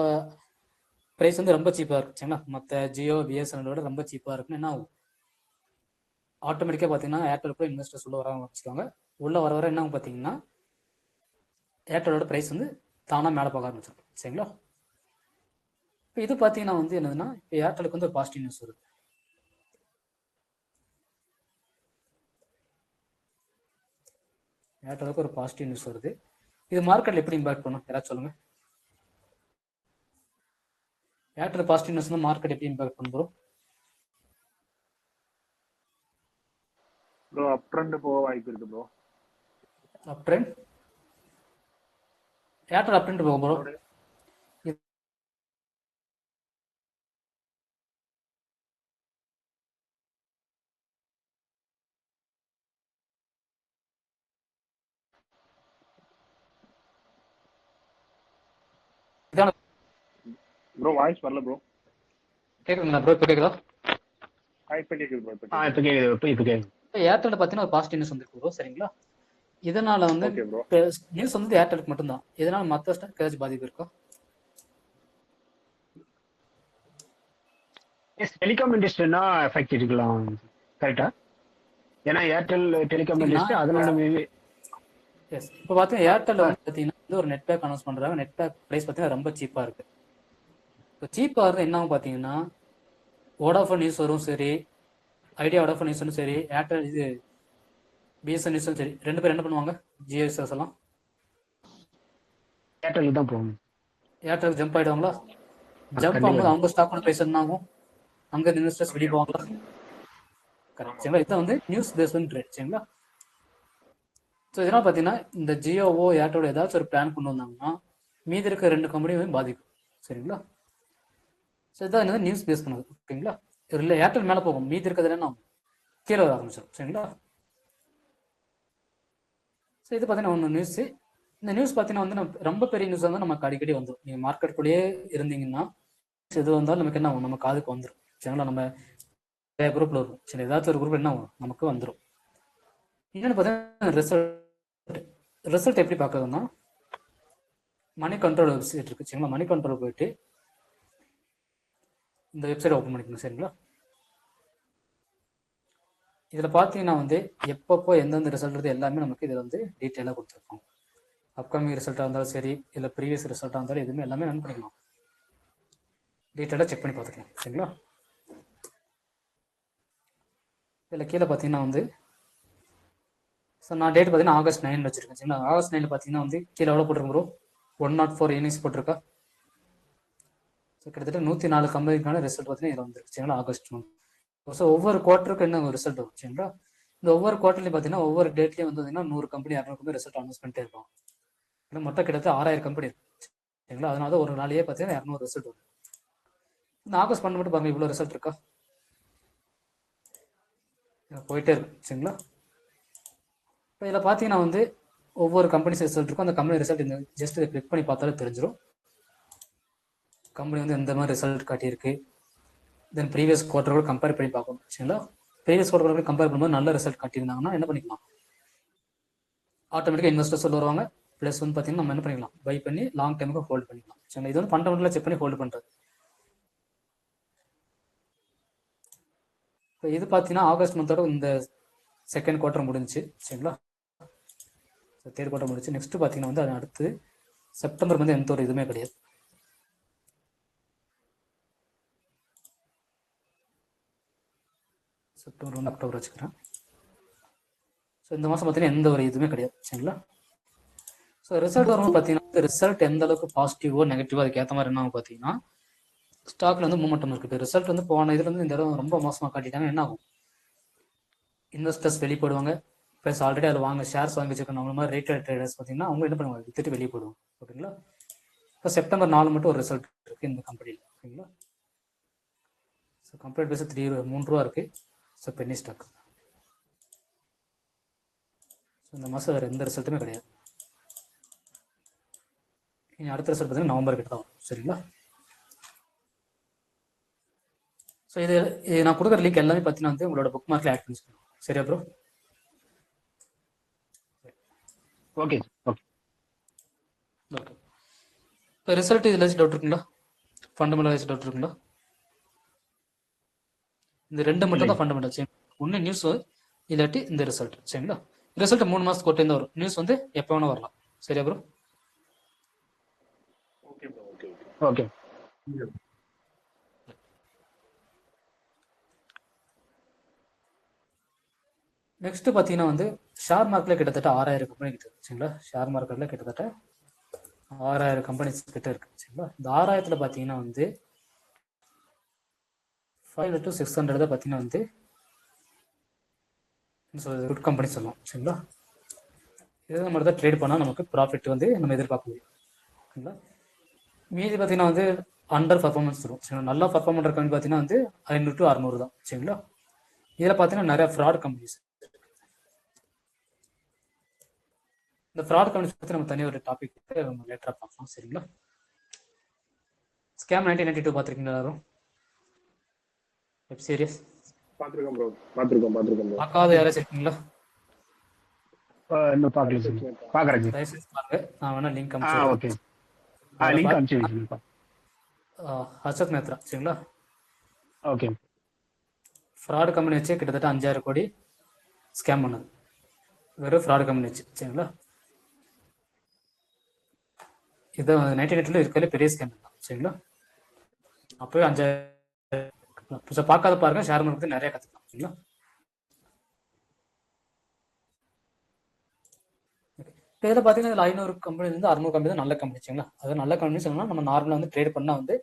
ப்ரைஸ் வந்து ரொம்ப சீப்பாக இருக்கும். சரிங்களா, மற்ற ஜியோ பிஎஸ்என்எலோட ரொம்ப சீப்பாக இருக்குன்னு என்ன ஆகும், ஆட்டோமேட்டிக்காக பார்த்தீங்கன்னா ஏர்டெலுக்குள்ள இன்வெஸ்டர்ஸ் உள்ள வர ஆரம்பிச்சுக்காங்க. உள்ள வர என்ன ஆகும் பார்த்தீங்கன்னா ஏர்டெலோட ப்ரைஸ் வந்து தானாக மேலே போக ஆரம்பிச்சிடும். சரிங்களா, இப்போ இது பார்த்தீங்கன்னா வந்து என்னதுன்னா இப்போ ஏர்டெலுக்கு வந்து ஒரு பாசிட்டிவ் நியூஸ் வருது. ஏர்டெலுக்கு ஒரு பாசிட்டிவ் நியூஸ் வருது. இது மார்க்கெட்டில் எப்படி இம்பாக்ட் பண்ணும் யாராச்சும் சொல்லுங்க. ஏர்டெல் பாசிட்டிவ் நியூஸ் வந்து மார்க்கெட் எப்படி இம்பாக்ட் பண்ணுறோம் ப்ரோ? அப் ட்ரெண்ட் போக வாய்ப்பு இருக்கு ப்ரோ. அப் ட்ரெண்ட் ஏர்டெல் அப் ட்ரெண்ட் போகும் ப்ரோ. ப்ரோ வாய்ஸ் வரல ப்ரோ. கேக்குதுங்களா ப்ரோ? இப்போ கேக்குதா? இப்போ கேக்குது ப்ரோ. இப்போ கேக்குது. இப்போ கேக்குது. ஏர்டெல் பார்த்தீங்கன்னா ஒரு பாசிட்டிவ் நியூஸ் வந்துருக்கு ப்ரோ. சரிங்களா, இதனால வந்து நியூஸ் வந்து ஏர்டெலுக்கு மட்டும்தான், இதனால மற்ற ஸ்டாக் ஏதாச்சும் பாதிப்பு இருக்கா? டெலிகாம் இண்டஸ்ட்ரினா எஃபெக்ட் இருக்கலாம். கரெக்டா? ஏன்னா ஏர்டெல் டெலிகாம் லிஸ்ட் அதனால மேபி. எஸ், இப்போ பார்த்தீங்கன்னா ஏர்டெல் வந்து பார்த்தீங்கன்னா வந்து ஒரு நெட் பேக் அனௌன்ஸ் பண்ணுறாங்க. நெட் பேக் ப்ரைஸ் பார்த்தீங்கன்னா ரொம்ப சீப்பாக இருக்கு. இப்போ சீப்பாக இருந்தால் என்ன ஆகும் பார்த்தீங்கன்னா, வோடாஃபோன் நியூஸ் வரும் சரி, ஐடியா வோடாஃபோன் நியூஸ் வரும் சரி, ஏர்டெல் இது பிஎஸ்என் நியூஸும் சரி, 2 பேர் என்ன பண்ணுவாங்க? ஜிஎஸ்எஸ் எல்லாம் ஏர்டெல் தான் போகும். Airtel jump ஆயிடுவாங்களா? ஜம்ப் ஆகும்போது அவங்க ஸ்டாக் ப்ரைஸ் என்ன ஆகும்? அங்கே இன்வெஸ்டர்ஸ் வெளியே போவாங்களா? கரெக்ட் சரிங்களா? இதுதான் வந்து நியூஸ் பேஸ்ட் ட்ரேட் சரிங்களா? ஸோ இதனால் பார்த்தீங்கன்னா இந்த ஜியோவோ ஏர்டெலோ ஏதாச்சும் ஒரு பிளான் கொண்டு வந்தாங்கன்னா மீதி இருக்க 2 கம்பெனியும் பாதிக்கும் சரிங்களா? ஸோ இதான் என்னது நியூஸ் பேஸ் பண்ணது ஓகேங்களா? இல்லை ஏர்டெல் மேலே போகும், மீதி இருக்கிறது என்ன கீழே வர ஆரம்பிச்சிடும் சரிங்களா? ஸோ இது பார்த்தீங்கன்னா ஒன்று நியூஸு. இந்த நியூஸ் பார்த்தீங்கன்னா வந்து நம்ம ரொம்ப பெரிய நியூஸ் வந்து நமக்கு அடிக்கடி வந்துடும். நீங்கள் மார்க்கெட்டுக்குள்ளேயே இருந்தீங்கன்னா எது வந்தாலும் நமக்கு என்ன ஆகும்? நம்ம காதுக்கு வந்துடும் சரிங்களா? நம்ம நிறைய குரூப்பில் இருக்கும் சரி, ஏதாச்சும் ஒரு குரூப் என்ன ஆகும்? நமக்கு வந்துடும். இன்னொன்று பார்த்தீங்கன்னா ரிசல்ட் எப்படி பார்க்குறதுன்னா, மணி கண்ட்ரோல் வெப்சைட் இருக்குது சரிங்களா? மணி கண்ட்ரோல் போயிட்டு இந்த வெப்சைட் ஓப்பன் பண்ணிக்கணும் சரிங்களா? இதில் பார்த்தீங்கன்னா வந்து எப்பப்போ எந்தெந்த ரிசல்ட் இருக்குது எல்லாமே நமக்கு இதில் வந்து டீட்டெயிலாக கொடுத்துருக்கோம். அப்கமிங் ரிசல்ட்டாக இருந்தாலும் சரி, இல்லை ப்ரீவியஸ் ரிசல்ட்டாக இருந்தாலும் எதுவுமே எல்லாமே ரன் பண்ணிக்கலாம், டீட்டெயிலாக செக் பண்ணி பார்த்துக்கலாம் சரிங்களா? இதில் கீழே பார்த்தீங்கன்னா வந்து ஸோ நான் டேட் பார்த்தீங்கன்னா ஆகஸ்ட் 9 வச்சிருக்கேன் சரிங்களா? ஆகஸ்ட் 9 பார்த்தீங்கன்னா வந்து கீழே எவ்வளோ போட்டிருக்கோம் ப்ரோ? 104 ஏர்னிங்ஸ் போட்டிருக்கா. ஸோ கிட்டத்தட்ட 104 கம்பெனிக்கான ரிசல்ட் பார்த்தீங்கன்னா இதில் வந்துருக்கு சரிங்களா? August month. ஸோ ஒவ்வொரு குவார்ட்டருக்கு என்ன ஒரு ரிசல்ட் வரும் சரிங்களா? இந்த ஒவ்வொரு குவார்ட்டர்லையும் பார்த்தீங்கன்னா ஒவ்வொரு டேட்லேயும் வந்து பார்த்தீங்கன்னா 100 கம்பெனி 200 கம்பெனி ரிசல்ட் அனௌன்ஸ் பண்ணிட்டே இருப்பாங்க. ஏன்னா மொத்தம் கிட்டத்தட்ட 6000 கம்பெனி இருக்கு சரிங்களா? அதனால தான் ஒரு நாளையே பார்த்தீங்கன்னா 200 ரிசல்ட் வரும். இந்த ஆகஸ்ட் பண்ண மட்டும் பாருங்க இவ்வளோ ரிசல்ட் இருக்கா, போயிட்டே இருக்கு சரிங்களா? இப்போ இதில் பார்த்தீங்கன்னா வந்து ஒவ்வொரு கம்பெனிஸ் ரிசல்ட் இருக்கும். அந்த கம்பெனி ரிசல்ட் இந்த ஜஸ்ட் இதை கிளிக் பண்ணி பார்த்தாலே தெரிஞ்சிடும் கம்பெனி வந்து எந்த மாதிரி ரிசல்ட் காட்டியிருக்கு. தென் ப்ரீவியஸ் குவார்ட்டரோட கம்பேர் பண்ணி பார்க்கணும் சரிங்களா? ப்ரீவியஸ் குவார்ட்டரோட கம்பேர் பண்ணும்போது நல்ல ரிசல்ட் காட்டியிருந்தாங்கன்னா என்ன பண்ணிக்கலாம்? ஆட்டோமேட்டிக்காக இன்வெஸ்டர்ஸ் சொல்ல வருவாங்க. ப்ளஸ் வந்து பார்த்தீங்கன்னா நம்ம என்ன பண்ணிக்கலாம்? பை பண்ணி லாங் டைமுக்கு ஹோல்ட் பண்ணிக்கலாம் சரிங்களா? இது வந்து ஃபண்டமெண்டலாக செக் பண்ணி ஹோல்டு பண்ணுறது. இப்போ இது பார்த்தீங்கன்னா ஆகஸ்ட் மந்தோட இந்த செகண்ட் குவார்ட்டர் முடிஞ்சிச்சு சரிங்களா? தேர்ட் குவார்ட்டர் முடிச்சு. நெக்ஸ்ட் பார்த்தீங்கன்னா வந்து அது அடுத்து செப்டம்பர் வந்து எந்த ஒரு இதுவுமே கிடையாது. செப்டம்பர் வந்து அக்டோபர் வச்சுக்கிறேன். ஸோ இந்த மாதம் பார்த்தீங்கன்னா எந்த ஒரு இதுவுமே கிடையாது சரிங்களா? ஸோ ரிசல்ட் வரும்போது பார்த்தீங்கன்னா ரிசல்ட் எந்த அளவுக்கு பாசிட்டிவோ நெகட்டிவோ அதுக்கு ஏற்ற மாதிரி என்ன ஆகும் பார்த்தீங்கன்னா ஸ்டாக்ல வந்து மூமெண்டம் இருக்குது. இப்போ ரிசல்ட் வந்து போன இதுல இருந்து இந்த இடம் ரொம்ப மோசமாக காட்டிட்டாங்க என்ன ஆகும்? இன்வெஸ்டர்ஸ் வெளியே போடுவாங்க. ப்ளஸ் ஆல்ரெடி அதில் வாங்க ஷேர்ஸ் வாங்கி வச்சுக்கணும் அவங்க மாதிரி ரீட்டைல் ட்ரேடர்ஸ் பார்த்தீங்கன்னா அவங்க என்ன பண்ணுவாங்க? வித்துட்டு வெளியே போடுவாங்க ஓகேங்களா? இப்போ செப்டம்பர் 4 மட்டும் ஒரு ரிசல்ட் இருக்குது இந்த கம்பெனியில் ஓகேங்களா? ஸோ கம்ப்ளீட் பேஸ் 3 ரூபா இருக்குது. So penny stock. ஸோ இந்த மாதம் வேறு எந்த ரிசல்ட்டுமே கிடையாது. இனி அடுத்த ரிசல்ட் பார்த்தீங்கன்னா நவம்பர் கிட்ட தான் வரும் சரிங்களா? ஸோ இது நான் கொடுக்குற லிங்க் எல்லாமே பார்த்தீங்கன்னா வந்து உங்களோட புக் மார்க்கில் ஆட் பண்ணி சொல்லுங்கள் சரியா ப்ரோ? Okay okay okay. இப்போ ரிசல்ட் இதில் டவுட் இருக்குங்களா? ஃபண்டமெண்டல் டவுட் இருக்குங்களா? இந்த 2 மட்டும் தான் ஃபண்டமெண்டல் சரி. ஒன்று நியூஸ் இல்லாட்டி இந்த ரிசல்ட் சரிங்களா? ரிசல்ட் 3 மாதத்துக்கு ஒரு டைம் தான் வரும். நியூஸ் வந்து எப்போ வேணா வரலாம் சரியா bro? Okay bro okay okay. Next பார்த்தீங்கன்னா வந்து ஷேர் மார்க்கெட்டில் கிட்டத்தட்ட 6000 கம்பெனி கிட்ட இருக்கு சரிங்களா? ஷேர் மார்க்கெட்டில் கிட்டத்தட்ட 6000 கம்பெனிஸ் கிட்ட இருக்கு சரிங்களா? இந்த 6000த்துல பார்த்தீங்கன்னா வந்து 500 to 600 தான் பார்த்தீங்கன்னா வந்து குட் கம்பெனி சொல்லலாம் சரிங்களா? இதை நம்ம தான் ட்ரேட் பண்ணால் நமக்கு ப்ராஃபிட் வந்து நம்ம எதிர்பார்க்க முடியும் சரிங்களா? மீதி பார்த்தீங்கன்னா வந்து அண்டர் பர்ஃபார்மன்ஸ் வரும் சரிங்களா? நல்லா பர்ஃபார்ம் பண்ணுற கம்பெனி பார்த்தீங்கன்னா வந்து 500 to 600 தான் சரிங்களா? இதில் பார்த்தீங்கன்னா நிறைய ஃப்ராட் கம்பெனிஸ். இந்த ஃப்ராட் கம்பெனிஸ் பற்றி நம்ம தனியாக ஒரு டாபிக் நம்ம லேட்டராக பார்க்கலாம் சரிங்களா? ஸ்கேம் 1992 பார்த்துருக்கீங்களா எல்லாரும்? வெப் சீரிஸ் பார்த்துருக்கோம் ப்ரோ பார்த்துருக்கோம் பார்க்காத யாராச்சும் இருக்கீங்களா? இன்னும் பார்க்கல சார். பார்க்குறேன் சார். தயவுசெய்து பாருங்க. நான் வேணா லிங்க் ஓகே. அனுப்பிச்சிடுறேன். லிங்க் அனுப்பிச்சு வைக்கிறேன். ஹர்ஷத் மேத்ரா சரிங்களா? ஓகே. ஃப்ராட் கம்பெனி வச்சு கிட்டத்தட்ட 5000 கோடி ஸ்கேம் பண்ணது, வெறும் ஃப்ராட் கம்பெனி வச்சு. சரிங்களா, இது 1998 இருக்கிறதுல பெரிய ஸ்கேம் தான். சரிங்களா, அப்போவே 5 பார்க்காத பாருங்க, ஷேர் மார்க்கெட் நிறைய கற்றுக்கலாம். சரிங்களா, இப்போ இதில் பார்த்தீங்கன்னா இதில் 500 கம்பெனிலேருந்து 600 கம்பெனி தான் நல்ல கம்பெனி. சரிங்களா, அது நல்ல கம்பெனி சொல்லணும்னா நம்ம நார்மலாக வந்து ட்ரேட் பண்ணால் வந்து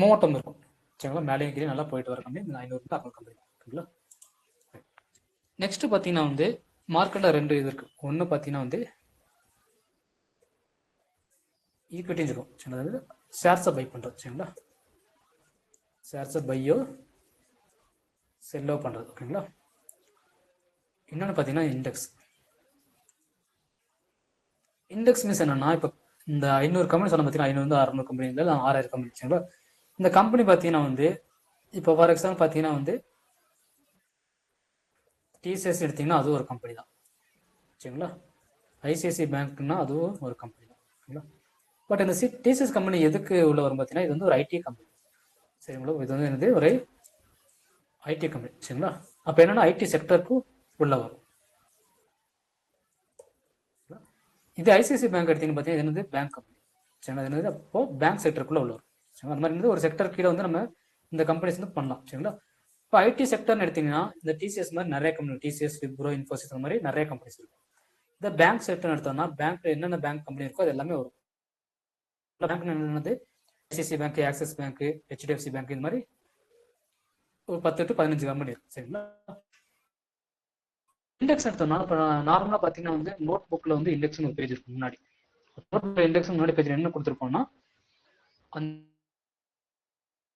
மூவட்டம் இருக்கும். சரிங்களா, மேலேயும் கீழே நல்லா போயிட்டு வர கம்பெனி இந்த 500 600 கம்பெனி. சரிங்களா, நெக்ஸ்ட் பார்த்தீங்கன்னா வந்து மார்க்கெட்டில் 2 இது இருக்குது. ஒன்று பார்த்தீங்கன்னா வந்து ஈக்விட்டின்னு இருக்கும். சரிங்களா, அதாவது ஷேர்ஸை பை பண்ணுறது. சரிங்களா, ஷேர்ஸை பையோ செல்லோ பண்ணுறது. ஓகேங்களா, இன்னொன்று பார்த்தீங்கன்னா இண்டெக்ஸ். இண்டெக்ஸ் மீன்ஸ் என்னன்னா, இப்போ இந்த 500 கம்பெனி சொன்ன பார்த்தீங்கன்னா 500 600 கம்பெனி இல்லை 6000 கம்பெனி. சரிங்களா, இந்த கம்பெனி பார்த்தீங்கன்னா வந்து இப்போ ஃபார் எக்ஸாம்பிள் பார்த்தீங்கன்னா வந்து டிசிஎஸ் எடுத்தீங்கன்னா அது ஒரு கம்பெனி தான். சரிங்களா, ஐசிஐசிஐ பேங்க்னா அதுவும் ஒரு கம்பெனி தான். சரிங்களா, பட் இந்த டிசிஎஸ் கம்பெனி எதுக்கு உள்ள வரும் பார்த்தீங்கன்னா இது வந்து ஒரு ஐடி கம்பெனி. சரிங்களா, இது வந்து என்னது ஒரு ஐடி கம்பெனி. சரிங்களா, அப்போ என்னன்னா ஐடி செக்டருக்கு உள்ள வரும். இது ஐசிஐசிஐ பேங்க் எடுத்தீங்கன்னு பார்த்தீங்கன்னா என்னது பேங்க் கம்பெனி. சரிங்களா, என்னது அப்போ பேங்க் செக்டருக்குள்ள உள்ள வரும். சரிங்களா, அந்த மாதிரி இருந்து ஒரு செக்டர் கீழே வந்து நம்ம இந்த கம்பெனிஸ் வந்து பண்ணலாம். சரிங்களா, இப்போ ஐடி செக்டர்னு எடுத்தீங்கன்னா இந்த டிசிஎஸ் மாதிரி நிறைய கம்பெனி, டிசிஎஸ், விப்ரோ, இன்ஃபோசிஸ் அந்த மாதிரி நிறைய கம்பெனிஸ் இருக்கும். இந்த பேங்க் செக்டர் எடுத்தோம்னா பேங்க்ல என்னென்ன பேங்க் கம்பெனி இருக்கோ அது எல்லாமே வரும். பேங்க் என்னது ICICI bank, axis bank, HDFC bank, இந்த மாதிரி ஒரு 10 to 15 கம்பெனி இருக்கு. சரிங்களா, இண்டெக்ஸ் எடுத்தோம்னா இப்போ நார்மலாக பார்த்தீங்கன்னா வந்து நோட் புக்கில் வந்து இண்டெக்ஸ்னு ஒரு பேஜ் இருக்கும். முன்னாடி நோட் புக்கில் இண்டெக்ஸ் முன்னாடி பேஜ் என்ன கொடுத்துருப்போம்னா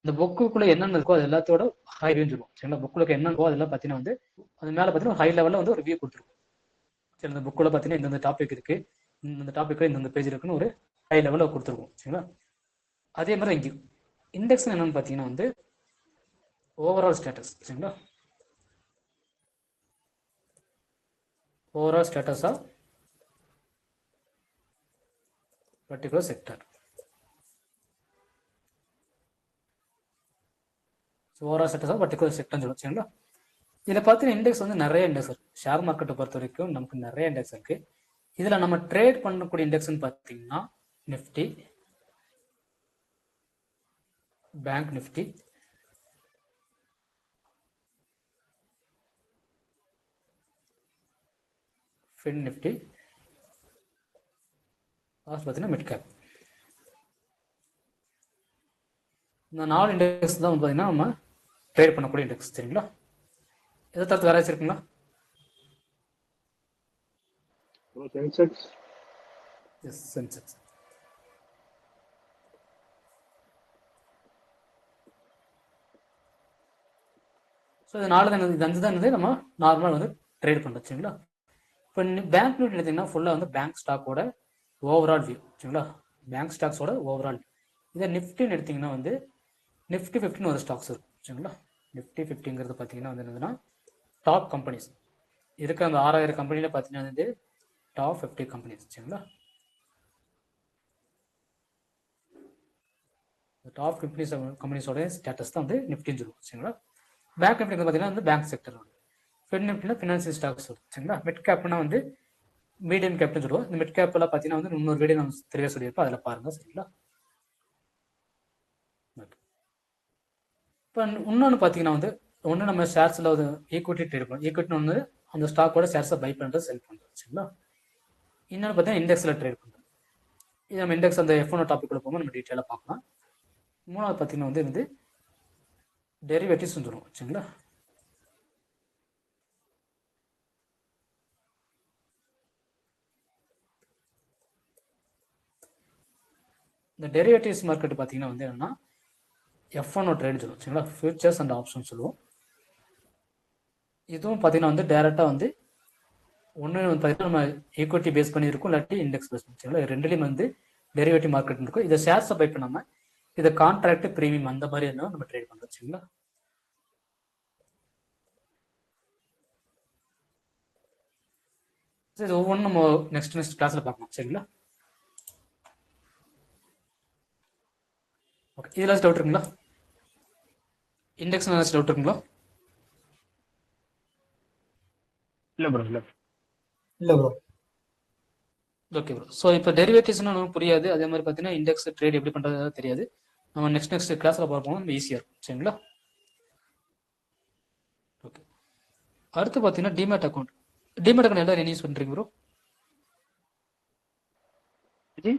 அந்த புக்குக்குள்ள என்னென்ன இருக்கோ அது எல்லாத்தோட ஹை ரேஞ்ச் இருக்கும். சரிங்களா, புக்குள்ள என்ன இருக்கோ அதெல்லாம் பார்த்தீங்கன்னா வந்து அது மேலே பார்த்தீங்கன்னா ஹை லெவலில் வந்து ஒரு வியூ கொடுத்துருக்கும். சரி, இந்த புக்குள்ள பார்த்தீங்கன்னா இந்தந்த டாபிக் இருக்கு, இந்த டாபிக்ல இந்த பேஜ் இருக்குன்னு ஒரு ஹை லெவலில் கொடுத்துருக்கும். சரிங்களா, அதே மாதிரி இங்கே இண்டெக்ஸ் என்னன்னு பார்த்தீங்கன்னா வந்து ஓவரால் ஸ்டேட்டஸ். சரிங்களா, overall status of particular sector. Overall status of particular செக்டர்னு சொல்லுவோம். சரிங்களா, இதில் பார்த்தீங்கன்னா இண்டெக்ஸ் வந்து நிறைய இண்டெக்ஸ் இருக்கு. ஷேர் மார்க்கெட்டை பொறுத்த வரைக்கும் நமக்கு நிறைய இண்டெக்ஸ் இருக்கு. இதில் நம்ம ட்ரேட் பண்ணக்கூடிய இண்டெக்ஸ்ன்னு பார்த்தீங்கன்னா Nifty, bank Nifty, fin Nifty, பார்த்தீங்கன்னா மிட் கேப். இந்த 4 இண்டெக்ஸ் தான் பார்த்தீங்கன்னா நம்ம ட்ரேட் பண்ணக்கூடிய இண்டெக்ஸ். சரிங்களா, எதை தவிர்த்து வேற இருக்குங்களா? சென்செக்ஸ். S, Sensex. ஸோ இது 4 தான், இது 5 தான் வந்து நம்ம நார்மலாக வந்து ட்ரேட் பண்ணுறோம். சரிங்களா, இப்போ பேங்க் நிஃப்டி எடுத்தீங்கன்னா ஃபுல்லாக வந்து பேங்க் ஸ்டாக்கோட ஓவரால் வியூ. சரிங்களா, பேங்க் ஸ்டாக்ஸோட ஓவரால் வியூ. இதை நிஃப்டின்னு எடுத்தீங்கன்னா வந்து நிஃப்டி 50 ஒரு ஸ்டாக்ஸ் இருக்கும். சரிங்களா, நிஃப்டி 50ங்கிறது பார்த்தீங்கன்னா வந்து என்னதுன்னா டாப் கம்பெனிஸ் இருக்க அந்த 6000 கம்பெனியில் பார்த்தீங்கன்னா வந்து டாப் 50 கம்பெனிஸ். சரிங்களா, டாப் கம்பெனிஸோட ஸ்டேட்டஸ் தான் வந்து நிஃப்டின்னு சொல்லுவோம். சரிங்களா, பேங்க் நிஃப்டி பார்த்தீங்கன்னா வந்து பேங்க் செக்டர். ஃபின் நிஃப்டினா ஃபினான்சியல் ஸ்டாக்ஸ் வரும். சரிங்களா, மிட் கேப்னா வந்து மீடியம் கேப்னு சொல்லுவோம். இந்த மிட் கேப்லாம் பார்த்தீங்கன்னா வந்து இன்னொரு வீடியோ நம்ம தெளிவாக சொல்லியிருப்போம், அதில் பாருங்க. சரிங்களா, இப்போ இன்னொன்று பார்த்தீங்கன்னா வந்து ஒன்று நம்ம ஷேர்ஸில் ஒரு ஈக்விட்டி ட்ரேட் பண்ணுவோம். ஈக்விட்டின்னு ஒன்று அந்த ஸ்டாக்கோட ஷேர்ஸை பை பண்ணுறது, செல் பண்ணுறது. சரிங்களா, இன்னொன்று பார்த்தீங்கன்னா இண்டெக்ஸில் ட்ரேட் பண்ணுறது. இது நம்ம இண்டெக்ஸ் அந்த F1 டாபிக் போகும்போது நம்ம டீட்டெயிலாக பார்க்கலாம். மூணாவது பார்த்தீங்கன்னா வந்து டெரிவேட்டிவ்ஸ் வந்துடும். சரிங்களா, இந்த டெரிவேட்டிவ்ஸ் மார்க்கெட் பார்த்தீங்கன்னா வந்து என்னன்னா F1 ட்ரேட் சொல்லுவோம். சரிங்களா, ஃபியூச்சர்ஸ் அண்ட் ஆப்ஷன் சொல்லுவோம். இதுவும் பார்த்தீங்கன்னா வந்து டைரெக்டாக வந்து ஒன்று பார்த்தீங்கன்னா நம்ம ஈக்விட்டி பேஸ் பண்ணி இருக்கும், இல்லாட்டி இண்டெக்ஸ் பேஸ் பண்ணி. சரிங்களா, ரெண்டுலேயும் வந்து டெரிவேட்டிவ் மார்க்கெட் இருக்கும். இதை ஷேர்ஸை பை பண்ணாமல் இதை கான்ட்ராக்ட், ப்ரீமியம் அந்த மாதிரி என்ன நம்ம ட்ரேட் பண்ணுறோம். சரிங்களா, இது ஒவ்வொன்றும் நம்ம நெக்ஸ்ட் கிளாஸில் பார்க்கலாம். சரிங்களா, ஓகே. இதில் டவுட் இருக்குங்களா? இண்டெக்ஸ் டவுட் இருக்குங்களா? இல்ல ப்ரோ இல்ல. இல்ல ப்ரோ. Okay bro. ஸோ இப்போ டெரிவேட்டிவ்ஸ்னா நமக்கு புரியாது. அதே மாதிரி பார்த்தீங்கன்னா இண்டெக்ஸ் ட்ரேட் எப்படி பண்ணுறது தெரியாது. நம்ம நெக்ஸ்ட் கிளாஸில் பார்ப்போம். நம்ம ஈஸியாக இருக்கும். சரிங்களா? ஓகே. அடுத்து பார்த்தீங்கன்னா டிமேட் அக்கௌண்ட். டிமேட் அக்கௌண்ட் எல்லாரும் என்ன யூஸ் பண்ணுறீங்க ப்ரோ? ஜி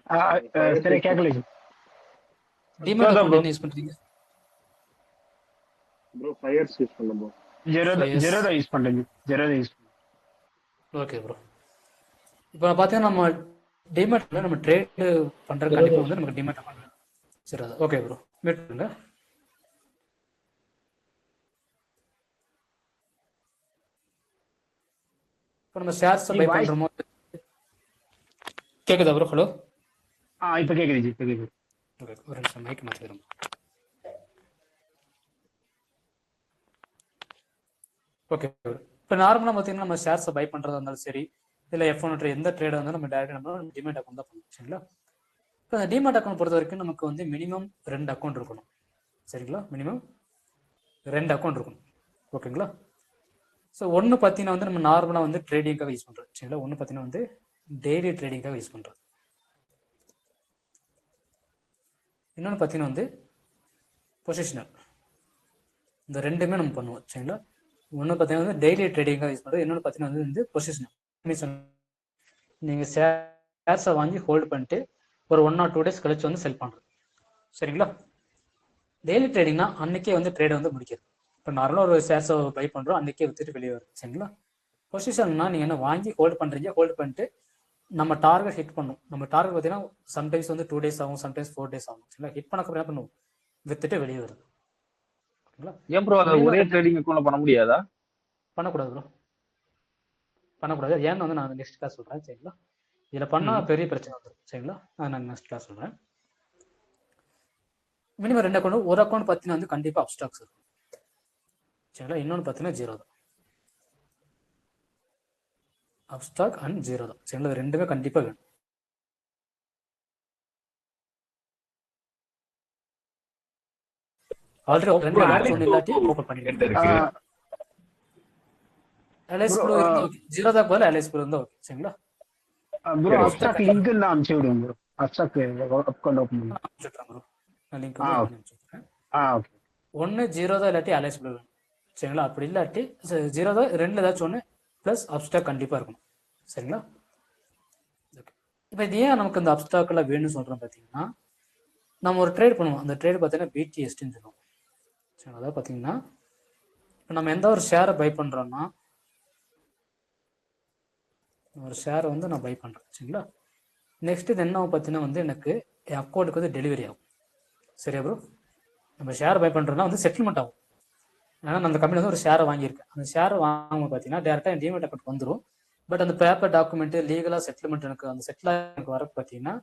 சரி கேட்கல ஜி. டிமேட் அக்கௌண்ட் என்ன யூஸ் பண்ணுறீங்க? ப்ரோ ஃபயர்ஸ் யூஸ் பண்ண ப்ரோ. ஜெரோதா யூஸ் பண்றேன் G. Zerodha use. Okay bro. இப்போ பார்த்தீங்கன்னா நம்ம டிமேட்ல நம்ம ட்ரேட் பண்ணுற கண்டிப்பாக வந்து நமக்கு டிமேட் அக்கௌண்ட் வேணும். சரி அது ஓகே ப்ரோ. மீட் பண்ணுங்க. இப்போ நம்ம ஷேர்ஸ் பை பண்ணுறோமோ கேட்குதா ப்ரோ? ஹலோ. இப்போ கேட்குது ஜி. இப்போ கேட்குது. ஓகே ஒரு நிமிஷம் மைக் மாற்றிக்கிறோம். ஓகே இப்போ நார்மலாக பார்த்தீங்கன்னா நம்ம ஷேர்ஸை பை பண்ணுறதா இருந்தாலும் சரி, இல்லை F1 எந்த ட்ரேடாக இருந்தாலும் நம்ம டேரக்டாக நம்ம டிமேட் அக்கௌண்ட் தான் பண்ணுவோம். சரிங்களா? இப்போ அந்த டிமேட் அக்கௌண்ட் பொறுத்த வரைக்கும் நமக்கு வந்து மினிமம் 2 அக்கௌண்ட் இருக்கணும். சரிங்களா? மினிமம் 2 அக்கௌண்ட் இருக்கணும். ஓகேங்களா? ஸோ ஒன்று பார்த்தீங்கன்னா வந்து நம்ம நார்மலாக வந்து ட்ரேடிங்காக யூஸ் பண்ணுறோம். சரிங்களா? ஒன்று பார்த்தீங்கன்னா வந்து டெய்லி ட்ரேடிங்காக யூஸ் பண்ணுறோம். இன்னொன்று பார்த்தீங்கன்னா வந்து பொசிஷனல். இந்த ரெண்டுமே நம்ம பண்ணுவோம். சரிங்களா? ஒன்று பார்த்தீங்கன்னா வந்து டெய்லி ட்ரேடிங்காக யூஸ் பண்ணுறது. இன்னொன்று பார்த்தீங்கன்னா வந்து பொசிஷனல். நீங்கள் ஷேர்ஸை வாங்கி ஹோல்டு பண்ணிட்டு ஒரு 1 or 2 days கழிச்சு வந்து செல் பண்ணுறது. சரிங்களா? டெய்லி ட்ரேடிங்னா அன்னைக்கே வந்து ட்ரேடை வந்து முடிக்கிறது. இப்போ நார்மலாக ஒரு ஷேர்ஸை பை பண்ணுறோம், அன்னைக்கே வித்துட்டு வெளியே வருது. சரிங்களா? பொசிஷன்னா நீங்கள் என்ன வாங்கி ஹோல்டு பண்ணுறீங்க, ஹோல்டு பண்ணிட்டு நம்ம டார்கெட் ஹிட் பண்ணும். நம்ம டார்கெட் பார்த்தீங்கன்னா சம்டைம்ஸ் வந்து 2 days ஆகும், சம்டைம்ஸ் 4 days ஆகும். சரிங்களா? ஹிட் பண்ணக்கப்புறம் என்ன பண்ணுவோம்? வித்துட்டு வெளியே வருது. ஏன் ப்ரோ அதை ஒரே ட்ரேடிங் அக்கௌண்ட்ல பண்ண முடியாதா? பண்ணக்கூடாது ப்ரோ. பண்ணக்கூடாது. ஏன்னு வந்து நான் நெக்ஸ்ட் கிளாஸ் சொல்கிறேன். சரிங்களா? இதில் பண்ணால் பெரிய பிரச்சனை வந்துடும். சரிங்களா? நான் நெக்ஸ்ட் கிளாஸ் சொல்கிறேன். Minimum 2 account. ஒரு அக்கௌண்ட் பார்த்தீங்கன்னா வந்து கண்டிப்பாக அப்ஸ்டாக்ஸ் இருக்கும். சரிங்களா? இன்னொன்று பார்த்தீங்கன்னா ஜீரோ தான். அப்ஸ்டாக் அண்ட் ஜீரோ தான். சரிங்களா? இது ரெண்டுமே கண்டிப்பாக வேணும். ஆல்ரெடி 2 ஒன்று இல்லாட்டி ஓப்பன் பண்ணிடுங்க. அலைஸ் ப்ளூ இருந்தா ஓகே. ஜீரோ தான் பதில் அலைஸ் ப்ளூ இருந்தா ஓகே. சரிங்களா? ப்ரோ அப்ஸ்டாக் லிங்க் நான் அனுப்பிச்சு விடுங்க ப்ரோ. அப்ஸ்டாக் அக்கௌண்ட் ஓபன் பண்ணி அனுப்பிச்சுட்றேன் ப்ரோ. நான் லிங்க் வந்து அனுப்பிச்சுட்றேன். ஓகே. ஒன்று ஜீரோ தான் இல்லாட்டி அலைஸ் ப்ளூ வேணும். சரிங்களா? அப்படி இல்லாட்டி ஜீரோ தான், ரெண்டில் ஏதாச்சும் ஒன்று ப்ளஸ் அப்ஸ்டாக் கண்டிப்பாக இருக்கணும். சரிங்களா? ஓகே. இப்போ இது ஏன் நமக்கு இந்த அப்ஸ்டாக்கெல்லாம் வேணும்னு சொல்கிறோம் பார்த்தீங்கன்னா, நம்ம ஒரு ட்ரேட் பண்ணுவோம். அந்த ட்ரேட் பார்த்தீங்கன்னா BTSTன்னு சொல்லுவோம். சரி, அதாவது பார்த்தீங்கன்னா இப்போ நம்ம எந்த ஒரு ஷேரை பை பண்ணுறோன்னா, ஒரு ஷேரை வந்து நான் பை பண்ணுறேன். சரிங்களா? நெக்ஸ்ட் இது என்ன பார்த்தீங்கன்னா வந்து எனக்கு என் அக்கௌண்ட்டுக்கு வந்து டெலிவரி ஆகும். சரியா ப்ரோ? நம்ம ஷேர் பை பண்ணுறோன்னா வந்து செட்டில்மெண்ட் ஆகும். ஏன்னா நான் அந்த கம்பெனி வந்து ஒரு ஷேரை வாங்கியிருக்கேன். அந்த ஷேரை வாங்கும்போது பார்த்தீங்கன்னா டேரெக்டாக என் டிமெட் அக்கௌண்ட் வந்துடும். பட் அந்த பேப்பர் டாக்குமெண்ட் லீகலாக செட்டில்மெண்ட் எனக்கு அந்த செட்டில் எனக்கு வர பார்த்தீங்கன்னா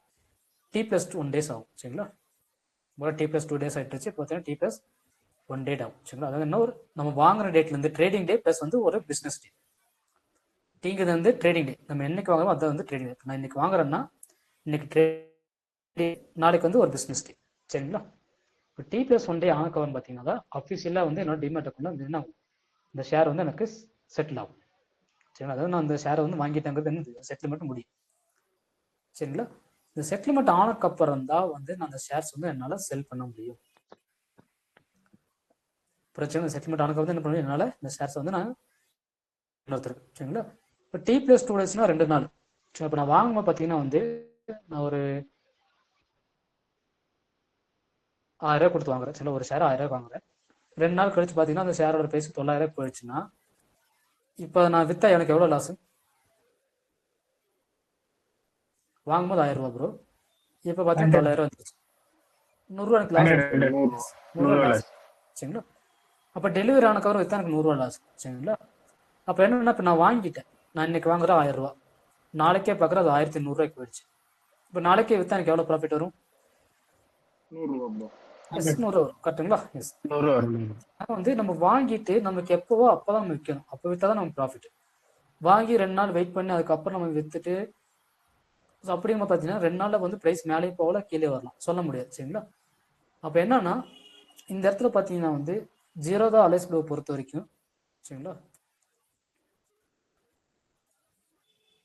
T+1 days ஆகும். சரிங்களா? முதல்ல T+2 days ஆகிடுச்சு. இப்போ பார்த்தீங்கன்னா T+1 date ஆகும். சரிங்களா? அதாவது என்ன ஒரு நம்ம வாங்குற டேட்லேருந்து ட்ரேடிங் டே ப்ளஸ் வந்து ஒரு பிஸ்னஸ் டே. டீங்கிறது வந்து ட்ரேடிங் டே. நம்ம என்னைக்கு வாங்குறோமோ அதான் வந்து ட்ரேடிங் டே. நான் இன்னைக்கு வாங்குறேன்னா இன்னைக்கு ட்ரேட், நாளைக்கு வந்து ஒரு பிஸ்னஸ் டே. சரிங்களா? இப்போ T+1 day ஆனக்கவன் பார்த்தீங்கன்னா அஃபிஷியலாக வந்து என்னோட டிமெட் அக்கௌண்ட் வந்து என்ன ஆகும்? இந்த ஷேர் வந்து எனக்கு செட்டில் ஆகும். சரிங்களா? அதாவது நான் அந்த ஷேரை வந்து வாங்கிட்டேங்கிறது என்ன செட்டில்மெண்ட் முடியும். சரிங்களா? இந்த செட்டில்மெண்ட் ஆனக்கப்புறம் தான் வந்து நான் அந்த ஷேர்ஸ் வந்து என்னால் செல் பண்ண முடியும். பிரச்சனை செட்டில்மெண்ட் ஆனக்கப்புறம் என்ன பண்ணுவேன்? என்னால் இந்த ஷேர்ஸ் வந்து நான் இன்னொருத்தருக்கு. சரிங்களா? இப்போ T+2 daysனா 2 நாள். சரி, இப்போ நான் வாங்கும்போது பார்த்தீங்கன்னா வந்து நான் ஒரு 1000 கொடுத்து வாங்குறேன். சரிங்களா? ஒரு ஷேர் 1000 வாங்குறேன். 2 நாள் கழிச்சு பார்த்தீங்கன்னா அந்த ஷேரோட பிரைஸ் 900 போயிடுச்சுன்னா இப்போ நான் வித்தா எனக்கு எவ்வளோ லாஸ்? வாங்கும்போது 1000 ரூபா ப்ரோ. இப்போ பார்த்தீங்கன்னா 900 வந்துருச்சு. 100 ரூபா எனக்கு லாஸ். 100 ரூபா லாஸ். சரிங்களா? அப்போ டெலிவரி ஆனக்கப்புறம் வித்தா எனக்கு 100 ரூபா லாஸ். சரிங்களா? அப்போ என்னன்னா இப்போ நான் வாங்கிட்டேன். நான் இன்னைக்கு வாங்குறேன் 1000 ரூபா. நாளைக்கே பார்க்குறேன் அது 1100 ரூபாய்க்கு போயிடுச்சு. இப்போ நாளைக்கே வித்தா எனக்கு எவ்வளோ ப்ராஃபிட் வரும்? 100 ரூபா ப்ரோ. 100 வரும். கரெக்டுங்களா? எஸ். 100 வரும். ஆனால் வந்து நம்ம வாங்கிட்டு நமக்கு எப்போவோ அப்போ தான் நம்ம விற்கணும். அப்போ விற்றா தான் நமக்கு ப்ராஃபிட். வாங்கி 2 நாள் வெயிட் பண்ணி அதுக்கப்புறம் நம்ம விற்றுட்டு அப்படிங்கிற பார்த்தீங்கன்னா 2 நாளில் வந்து ப்ரைஸ் மேலேயும் போகல கீழே வரலாம், சொல்ல முடியாது. சரிங்களா? அப்போ என்னன்னா இந்த இடத்துல பார்த்தீங்கன்னா வந்து ஜீரோ தான் அலைஸ் ப்ளூவை பொறுத்த வரைக்கும். சரிங்களா?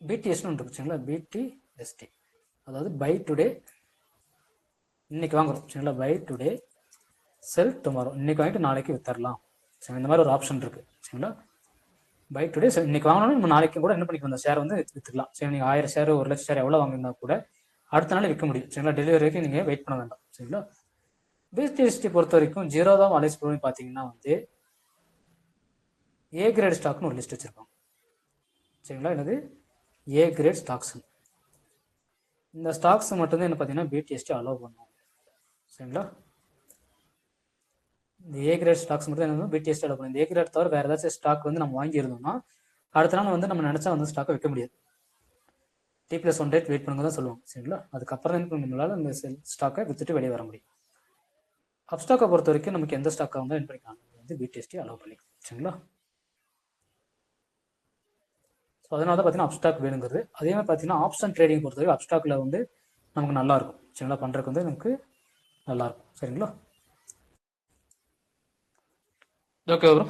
பிடிஎஸ்னு ஒன்று இருக்கு சரிங்களா, பிடிஎஸ்டி, அதாவது பை டுடே, இன்னைக்கு வாங்குறோம் சரிங்களா, பை டுடே செல் டுமாரோ, இன்னைக்கு வாங்கிட்டு நாளைக்கு வித்தரலாம் சரி, இந்த மாதிரி ஒரு ஆப்ஷன் இருக்கு சரிங்களா. பை டுடே செல், இன்னைக்கு வாங்கினோம்னா நம்ம நாளைக்கு கூட என்ன பண்ணிக்கலாம், அந்த ஷேர் வந்து வித்துக்கலாம் சரி. நீங்கள் 1000 ஷேர் 1,00,000 ஷேர் எவ்வளோ வாங்கினா கூட அடுத்த நாள் விற்க முடியும் சரிங்களா. டெலிவரி வரைக்கும் நீங்கள் வெயிட் பண்ண வேண்டாம் சரிங்களா. பிடிஎஸ்டி பொறுத்த வரைக்கும் ஜீரோதா அலைஸ் ப்ரோன்னு பார்த்தீங்கன்னா வந்து ஏ கிரேட் ஸ்டாக்னு ஒரு லிஸ்ட் வச்சிருக்கோம் சரிங்களா. என்னது ஏ கிரேட் ஸ்டாக்ஸ், இந்த ஸ்டாக்ஸ் மட்டும்தான் என்ன பார்த்தீங்கன்னா பிடிஎஸ்டி அலோவ் பண்ணும் சரிங்களா. இந்த ஏ கிரேட் ஸ்டாக்ஸ் மட்டும் என்ன பிடிஎஸ்டி அலோவ் பண்ணும். இந்த ஏ கிரேட் தவிர வேறு ஏதாச்சும் ஸ்டாக் வந்து நம்ம வாங்கியிருந்தோம்னா அடுத்த நாள் வந்து நம்ம நினச்சா வந்து ஸ்டாக்கை விற்க முடியாது. T+1 டேட் வெயிட் பண்ணுங்க தான் சொல்லுவாங்க சரிங்களா. அதுக்கப்புறம் தான் நம்மளால இந்த ஸ்டாக்கை வித்துட்டு வெளியே வர முடியும். அப்ஸ்டாக்கை பொறுத்த வரைக்கும் நமக்கு எந்த ஸ்டாக்கை வந்து என் பண்ணிக்கலாம் வந்து பிடிஎஸ்டி அலோவ் பண்ணிக்கலாம் சரிங்களா. ஸோ அதனால தான் பார்த்தீங்கன்னா அப்ஸ்டாக் வேணுங்கிறது. அதே மாதிரி பார்த்தீங்கன்னா ஆப்ஷன் ட்ரேடிங் பொறுத்தவரைக்கும் அப்ஸ்டாக்கில் வந்து நமக்கு நல்லா இருக்கும் சரிங்களா, பண்ணுறதுக்கு வந்து நமக்கு நல்லா இருக்கும் சரிங்களா. Okay bro.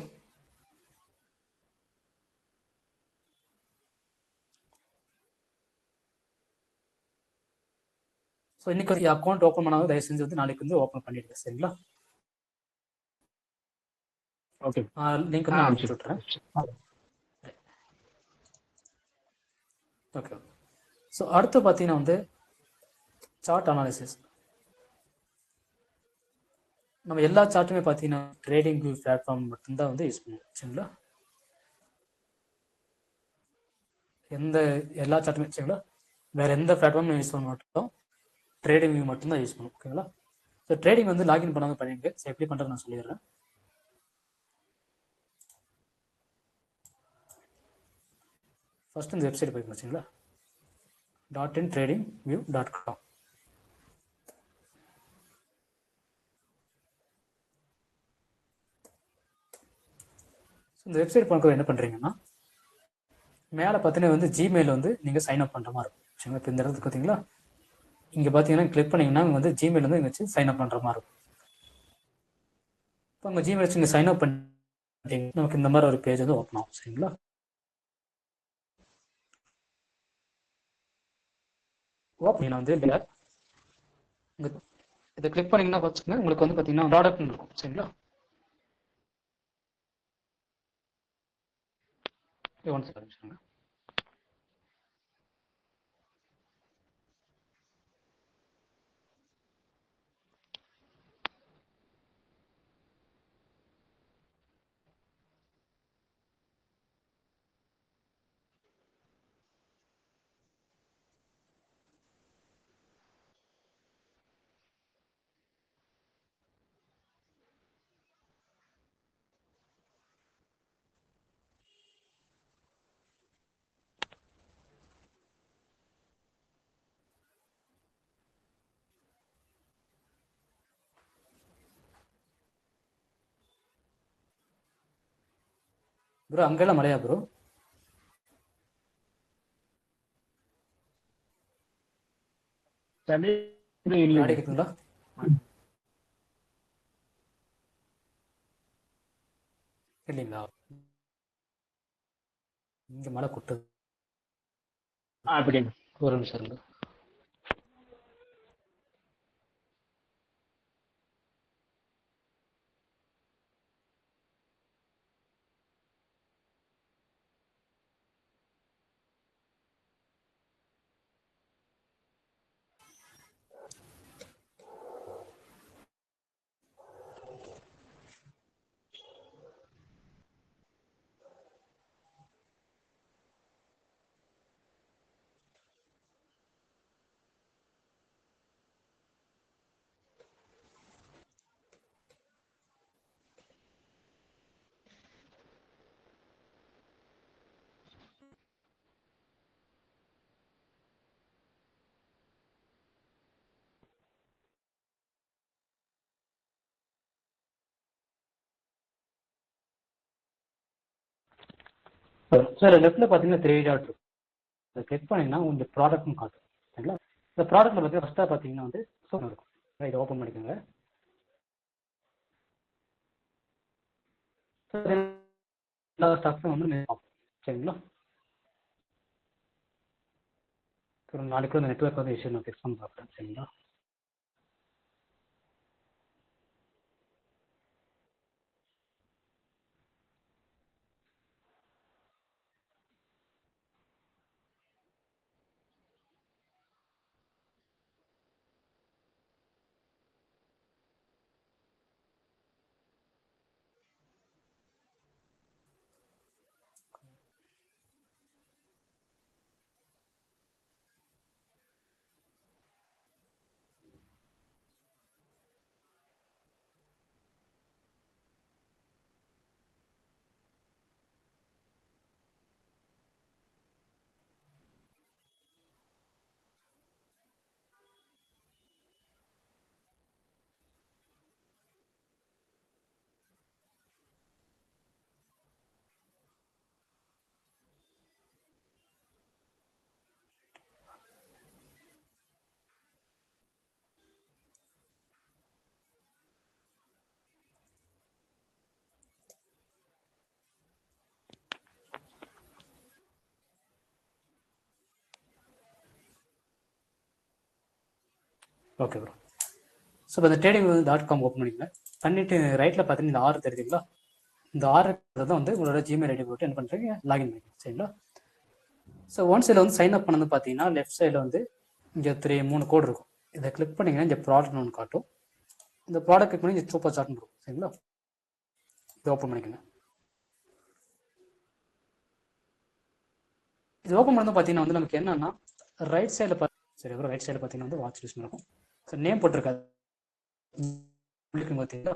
ஸோ இன்னைக்கு வந்து அக்கௌண்ட் ஓப்பன் பண்ணாலும் தயவு செஞ்சு வந்து நாளைக்கு வந்து ஓப்பன் பண்ணிடுங்க சரிங்களா. ஓகே. லிங்க் வந்து நான் அனுப்பிச்சு விட்றேன். ஓகே. ஸோ அடுத்து பார்த்தீங்கன்னா வந்து சார்ட் அனாலிசிஸ். நம்ம எல்லா சார்ட்டுமே பார்த்தீங்கன்னா ட்ரேடிங் வியூ பிளாட்ஃபார்ம் மட்டும்தான் வந்து யூஸ் பண்ணுவோம் சரிங்களா. எல்லா சார்ட்டுமே சரிங்களா, வேற எந்த பிளாட்ஃபார்மும் யூஸ் பண்ண மாட்டோம், ட்ரேடிங் வியூ மட்டும்தான் யூஸ் பண்ணுவோம் ஓகேங்களா. ஸோ ட்ரேடிங் வந்து லாகின் பண்ணாமல் பண்ணிங்க. ஸோ எப்படி பண்ணுறது நான் சொல்லிடுறேன். ஃபர்ஸ்ட் இந்த வெப்சைட் போய்க்கணும் சரிங்களா, .intradingview.com. இந்த வெப்சைட் பார்க்க என்ன பண்ணுறீங்கன்னா மேலே பார்த்தீங்கன்னா வந்து ஜிமெயில் வந்து நீங்கள் சைன் அப் பண்ணுற மாதிரி இருக்கும் சரிங்களா. இப்போ இந்த இடத்துக்கு பார்த்தீங்களா, இங்கே பார்த்தீங்கன்னா கிளிக் பண்ணிங்கன்னா வந்து ஜிமெயில் வந்து இங்கே வச்சு சைன் அப் பண்ணுற மாதிரி இருக்கும். இப்போ உங்கள் ஜிமெயில் வச்சு நீங்கள் சைன் அப் பண்ணிட்டீங்க, நமக்கு இந்த மாதிரி ஒரு பேஜ் வந்து ஓப்பன் ஆகும் சரிங்களா. ஓப்பன் வந்து இங்கே இதை கிளிக் பண்ணிங்கன்னா வச்சுக்கோங்க, உங்களுக்கு வந்து பார்த்தீங்கன்னா ப்ராடக்ட்னு இருக்கும் சரிங்களா. One second. ப்ரோ அங்கெல்லாம் மழையா ப்ரோ? கிடைக்குதுங்களா? இல்லைங்களா, இங்க மழை கொட்டுது. அப்படி ஒரு நிமிஷம் இருங்க. சார் லெஃப்ட்ல பார்த்தீங்கன்னா 3 டாட் இருக்கும், அதை கிளிக் பண்ணிங்கன்னா உங்களுக்கு ப்ராடக்ட்னு காட்டும் சரிங்களா. இந்த ப்ராடக்ட்ல பார்த்தீங்கன்னா ஃபர்ஸ்ட்டாக பார்த்தீங்கன்னா வந்து சோன் இருக்கும், இதை ஓப்பன் பண்ணிக்கோங்க. எல்லா ஸ்டாக்ஸும் வந்து பார்ப்போம் சரிங்களா. ஒரு நாளைக்கு அந்த நெட்ஒர்க் வந்து இஷ்யூ நான் ஃபிக்ஸ் பண்ணி பார்க்குறேன். சரிங்களா? Okay bro. ஸோ இப்போ இந்த trading.com ஓப்பன் பண்ணிக்கங்க. பண்ணிட்டு ரைட்டில் பார்த்தீங்கன்னா இந்த ஆறு தெரியுதுங்களா? இந்த ஆறு தான் வந்து உங்களோட ஜிமெயில் ஐடி போட்டு என்ன பண்ணுறீங்க, லாகின் பண்ணிக்கங்க. சரிங்களா? ஸோ ஒன் சைடில் வந்து சைன் அப் பண்ணது பார்த்தீங்கன்னா லெஃப்ட் சைடில் வந்து இங்கே 3 கோடு இருக்கும். இதை கிளிக் பண்ணிங்கன்னா இங்கே ப்ராடக்ட்னு ஒன்று காட்டும். இந்த ப்ராடக்ட் கிளிக் பண்ணி இங்கே சூப்பர் சார்ட்னு இருக்கும். சரிங்களா? இதை ஓப்பன் பண்ணிக்கங்க. இது ஓப்பன் பண்ணது பார்த்தீங்கன்னா வந்து நமக்கு என்னன்னா ரைட் சைடில் சரி அப்புறம் ரைட் சைடில் பார்த்தீங்கன்னா வந்து வாட்ச் லிஸ்ட் இருக்கும். ஸோ நேம் போட்டிருக்காது பார்த்தீங்கன்னா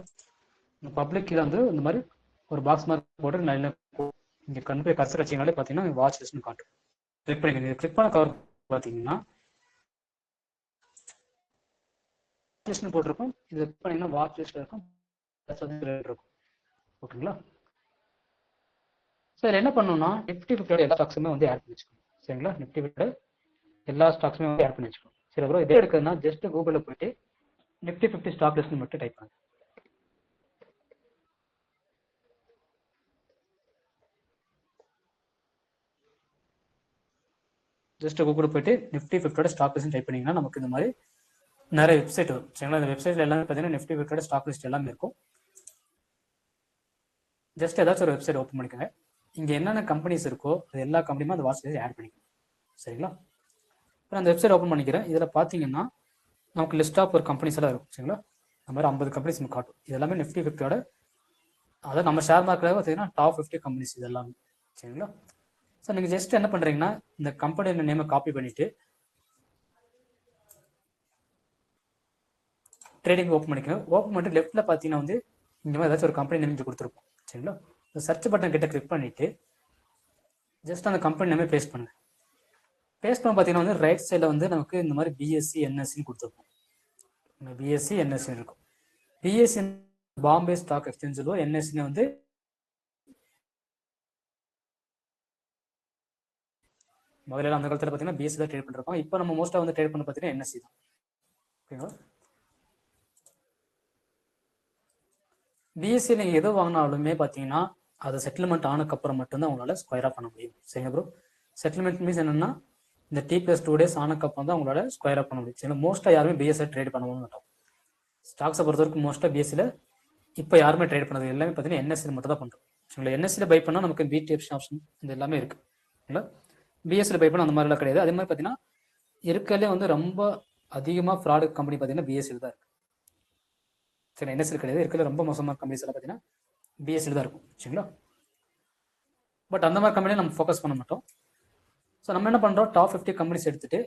பப்ளிக் கீழே வந்து இந்த மாதிரி ஒரு பாக்ஸ் மார்க் போட்டு நல்ல இங்கே கண்டு போய் கர்சர் வச்சிங்கனாலே பார்த்தீங்கன்னா வாட்ச் லிஸ்ட்னு காட்டும். கிளிக் பண்ணிக்கங்க. கிளிக் பண்ண கவர் பார்த்தீங்கன்னா லிஸ்ட்னு போட்டிருக்கும். இது கிளிக் பண்ணிங்கன்னா வாட்ச் லிஸ்ட் இருக்கும். ஓகேங்களா? சார் என்ன பண்ணணும்னா நிஃப்டி 50 எல்லா ஸ்டாக்ஸுமே வந்து ஆட் பண்ணி வச்சுக்கணும். சரிங்களா? நிஃப்டி 50 எல்லா ஸ்டாக்ஸுமே வந்து ஆட் பண்ணி வச்சுக்கணும். சரி அப்புறம் இதே எடுக்கிறதுனா ஜஸ்ட் கூகுளில் போயிட்டு நிஃப்டி 50 ஸ்டாக் லிஸ்ட்னு மட்டும் டைப் பண்ணுங்க. ஜஸ்ட் கூகுளில் போயிட்டு நிஃப்டி 50 ஸ்டாக் லிஸ்ட் டைப் பண்ணிங்கன்னா நமக்கு இந்த மாதிரி நிறைய வெப்சைட் வரும். சரிங்களா? இந்த வெப்சைட்ல எல்லாமே பார்த்தீங்கன்னா நிஃப்டி 50 ஸ்டாக் லிஸ்ட் எல்லாமே இருக்கும். ஜஸ்ட் ஏதாச்சும் ஒரு வெப்சைட் ஓப்பன் பண்ணிக்கோங்க. இங்கே என்னென்ன கம்பெனிஸ் இருக்கோ அது எல்லா கம்பெனியுமே அந்த வாட்ச் லிஸ்ட் ஆட் பண்ணிக்கணும். சரிங்களா? இப்போ அந்த வெப்சைட் ஓப்பன் பண்ணிக்கிறேன். இதில் பார்த்தீங்கன்னா நமக்கு லிஸ்ட் ஆஃப் ஒரு கம்பெனிஸ் எல்லாம் இருக்கும். சரிங்களா? அந்த மாதிரி 50 கம்பெனிஸ் நமக்கு காட்டும். இது எல்லாமே நிஃப்டி 50 அதாவது நம்ம ஷேர் மார்க்கெட்டில் பார்த்தீங்கன்னா டாப் 50 கம்பெனிஸ் இது எல்லாமே. சரிங்களா? ஸோ நீங்கள் ஜஸ்ட் என்ன பண்ணுறீங்கன்னா இந்த கம்பெனியோட நேமை காப்பி பண்ணிட்டு ட்ரேடிங் ஓப்பன் பண்ணிக்கோங்க. ஓப்பன் பண்ணிட்டு லெஃப்ட்டில் பார்த்தீங்கன்னா வந்து இந்த மாதிரி ஏதாச்சும் ஒரு கம்பெனி நேம் கொடுத்துருப்போம். சரிங்களா? சர்ச் பட்டன் கிட்ட கிளிக் பண்ணிட்டு ஜஸ்ட் அந்த கம்பெனி நேமே பேஸ்ட் பண்ணுங்க. பேஸ்ட் பண்ண பார்த்தீங்கன்னா வந்து ரைட் சைடில் வந்து நமக்கு இந்த மாதிரி பிஎஸ்சி என்எஸ்சின்னு கொடுத்துருப்போம். பிஎஸ்சி என்எஸ்சி இருக்கும். பிஎஸ்சி பாம்பே ஸ்டாக் எக்ஸ்சேஞ்ச் சொல்லுவோம். என்எஸ்சி வந்து முதல்ல அந்த காலத்தில் பார்த்தீங்கன்னா பிஎஸ்சி தான் ட்ரேட் பண்ணிருப்போம். இப்போ நம்ம மோஸ்ட்டாக வந்து ட்ரேட் பண்ண பார்த்தீங்கன்னா என்எஸ்சி தான். ஓகேங்களா? பிஎஸ்சி நீங்கள் எது வாங்கினாலுமே பார்த்தீங்கன்னா அது செட்டில்மெண்ட் ஆனதுக்கப்புறம் மட்டும்தான் உங்களால் ஸ்கொயராக பண்ண முடியும். சரிங்க ப்ரோ? செட்டில்மெண்ட் மீன்ஸ் என்னன்னா இந்த T+2 days ஆனதுக்கப்புறம் தான் உங்களால் ஸ்கொயராக பண்ண முடியும். சரிங்களா? மோஸ்ட்டாக யாருமே பிஎஸ்சி ட்ரேட் பண்ண மாட்டோம். ஸ்டாக்ஸை பொறுத்த வரைக்கும் மோஸ்ட்டாக பிஎஸ்சியில் இப்போ யாருமே ட்ரேட் பண்ணது எல்லாமே பார்த்தீங்கன்னா என்எஸ்சியில் மட்டும் தான் பண்ணுறோம். சரிங்களா? என்எஸ்சியில் பை பண்ணால் நமக்கு பிடி ஆப்ஷன் இது எல்லாமே இருக்குது. இல்லை பிஎஸ்சியில் பை பண்ணால் அந்த மாதிரிலாம் கிடையாது. அதே மாதிரி பார்த்தீங்கன்னா இருக்கிறதுலே வந்து ரொம்ப அதிகமாக ஃப்ராடு கம்பெனி பார்த்தீங்கன்னா பிஎஸ்சியில் தான் இருக்குது. சரி என்எஸ்சியில் கிடையாது. இருக்கிறதுல ரொம்ப மோசமான கம்பெனிஸ் எல்லாம் பார்த்தீங்கன்னா பிஎஸ்சியில் தான் இருக்கும். சரிங்களா? பட் அந்த மாதிரி கம்பெனியை நம்ம ஃபோக்கஸ் பண்ண மாட்டோம். ஸோ நம்ம என்ன பண்ணுறோம், டாப் 50 கம்பெனிஸ் எடுத்துகிட்டு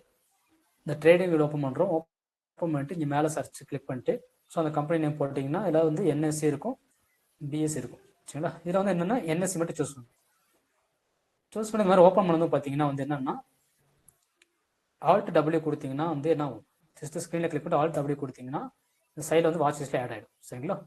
இந்த ட்ரேடிங் வீடியோ ஓப்பன் பண்ணுறோம். ஓப்பன் பண்ணிட்டு இங்கே மேலே சர்ச் கிளிக் பண்ணிட்டு ஸோ அந்த கம்பெனி நேம் போட்டிங்கன்னா இதில் வந்து என்எஸ்சி இருக்கும், பிஎஸ்சி இருக்கும். சரிங்களா? இதில் வந்து என்னென்னா என்எஸ்சி மட்டும் சூஸ் பண்ணணும். சூஸ் பண்ணி இந்த மாதிரி ஓப்பன் பண்ணதும் பார்த்தீங்கன்னா வந்து என்னென்னா Alt W கொடுத்தீங்கன்னா வந்து என்ன ஆகும், ஜஸ்ட் ஸ்க்ரீனில் கிளிக் பண்ணி Alt W கொடுத்தீங்கன்னா இந்த சைடில் வந்து வாட்ச் லிஸ்ட்டில் ஆட் ஆகிடும். சரிங்களா?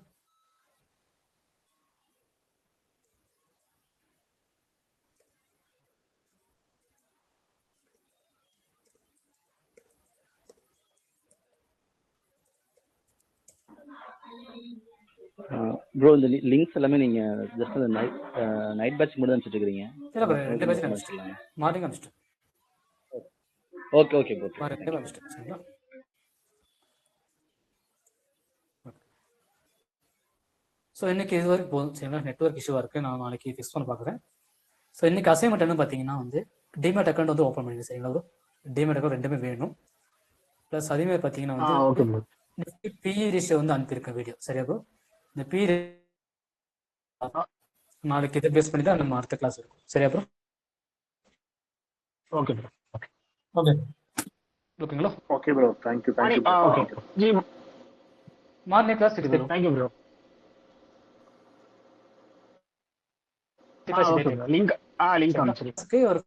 ப்ரோ இந்த லிங்க்ஸ் எல்லாமே நீங்க ஜஸ்ட் அந்த நைட் பேட்ச் மட்டும் தான் அனுப்பிச்சிட்டு இருக்கீங்க? இல்லை ப்ரோ, 2 பேஜ் மார்னிங் அனுப்பிச்சிட்டேன். Okay okay bro. கண்டிப்பா வச்சுட்டேன். சரிங்களா? ஸோ இன்னைக்கு இது வரைக்கும் போதும். சரிங்களா? நெட்வொர்க் இஷ்யூவாக இருக்குது, நான் நாளைக்கு ஃபிக்ஸ் பண்ண பார்க்குறேன். ஸோ இன்னைக்கு அசைன்மெண்ட் என்ன பார்த்தீங்கன்னா வந்து டிமேட் அக்கௌண்ட் வந்து ஓப்பன் பண்ணிடுங்க. சரிங்களா ப்ரோ? டிமேட் அக்கௌண்ட் ரெண்டுமே வேணும். ப்ளஸ் அதேமாதிரி பார்த்தீங்கன்னா வந்து ஓகே ப்ரோ. பிஇ ரேஷியோ வந்து அனுப்பியிருக்கேன் வீடியோ. சரியா ப்ரோ? இந்த பிஇ நாளைக்கு இதை பேஸ் பண்ணி தான் நம்ம அடுத்த கிளாஸ் இருக்கும். சரியா ப்ரோ? Okay bro. ஓகே ஓகேங்களா? Okay bro, thank you thank you. Okay ji, morning class இருக்குது bro. Thank you bro. Okay bro. Link link அனுப்பிச்சிருக்கேன். ஒரு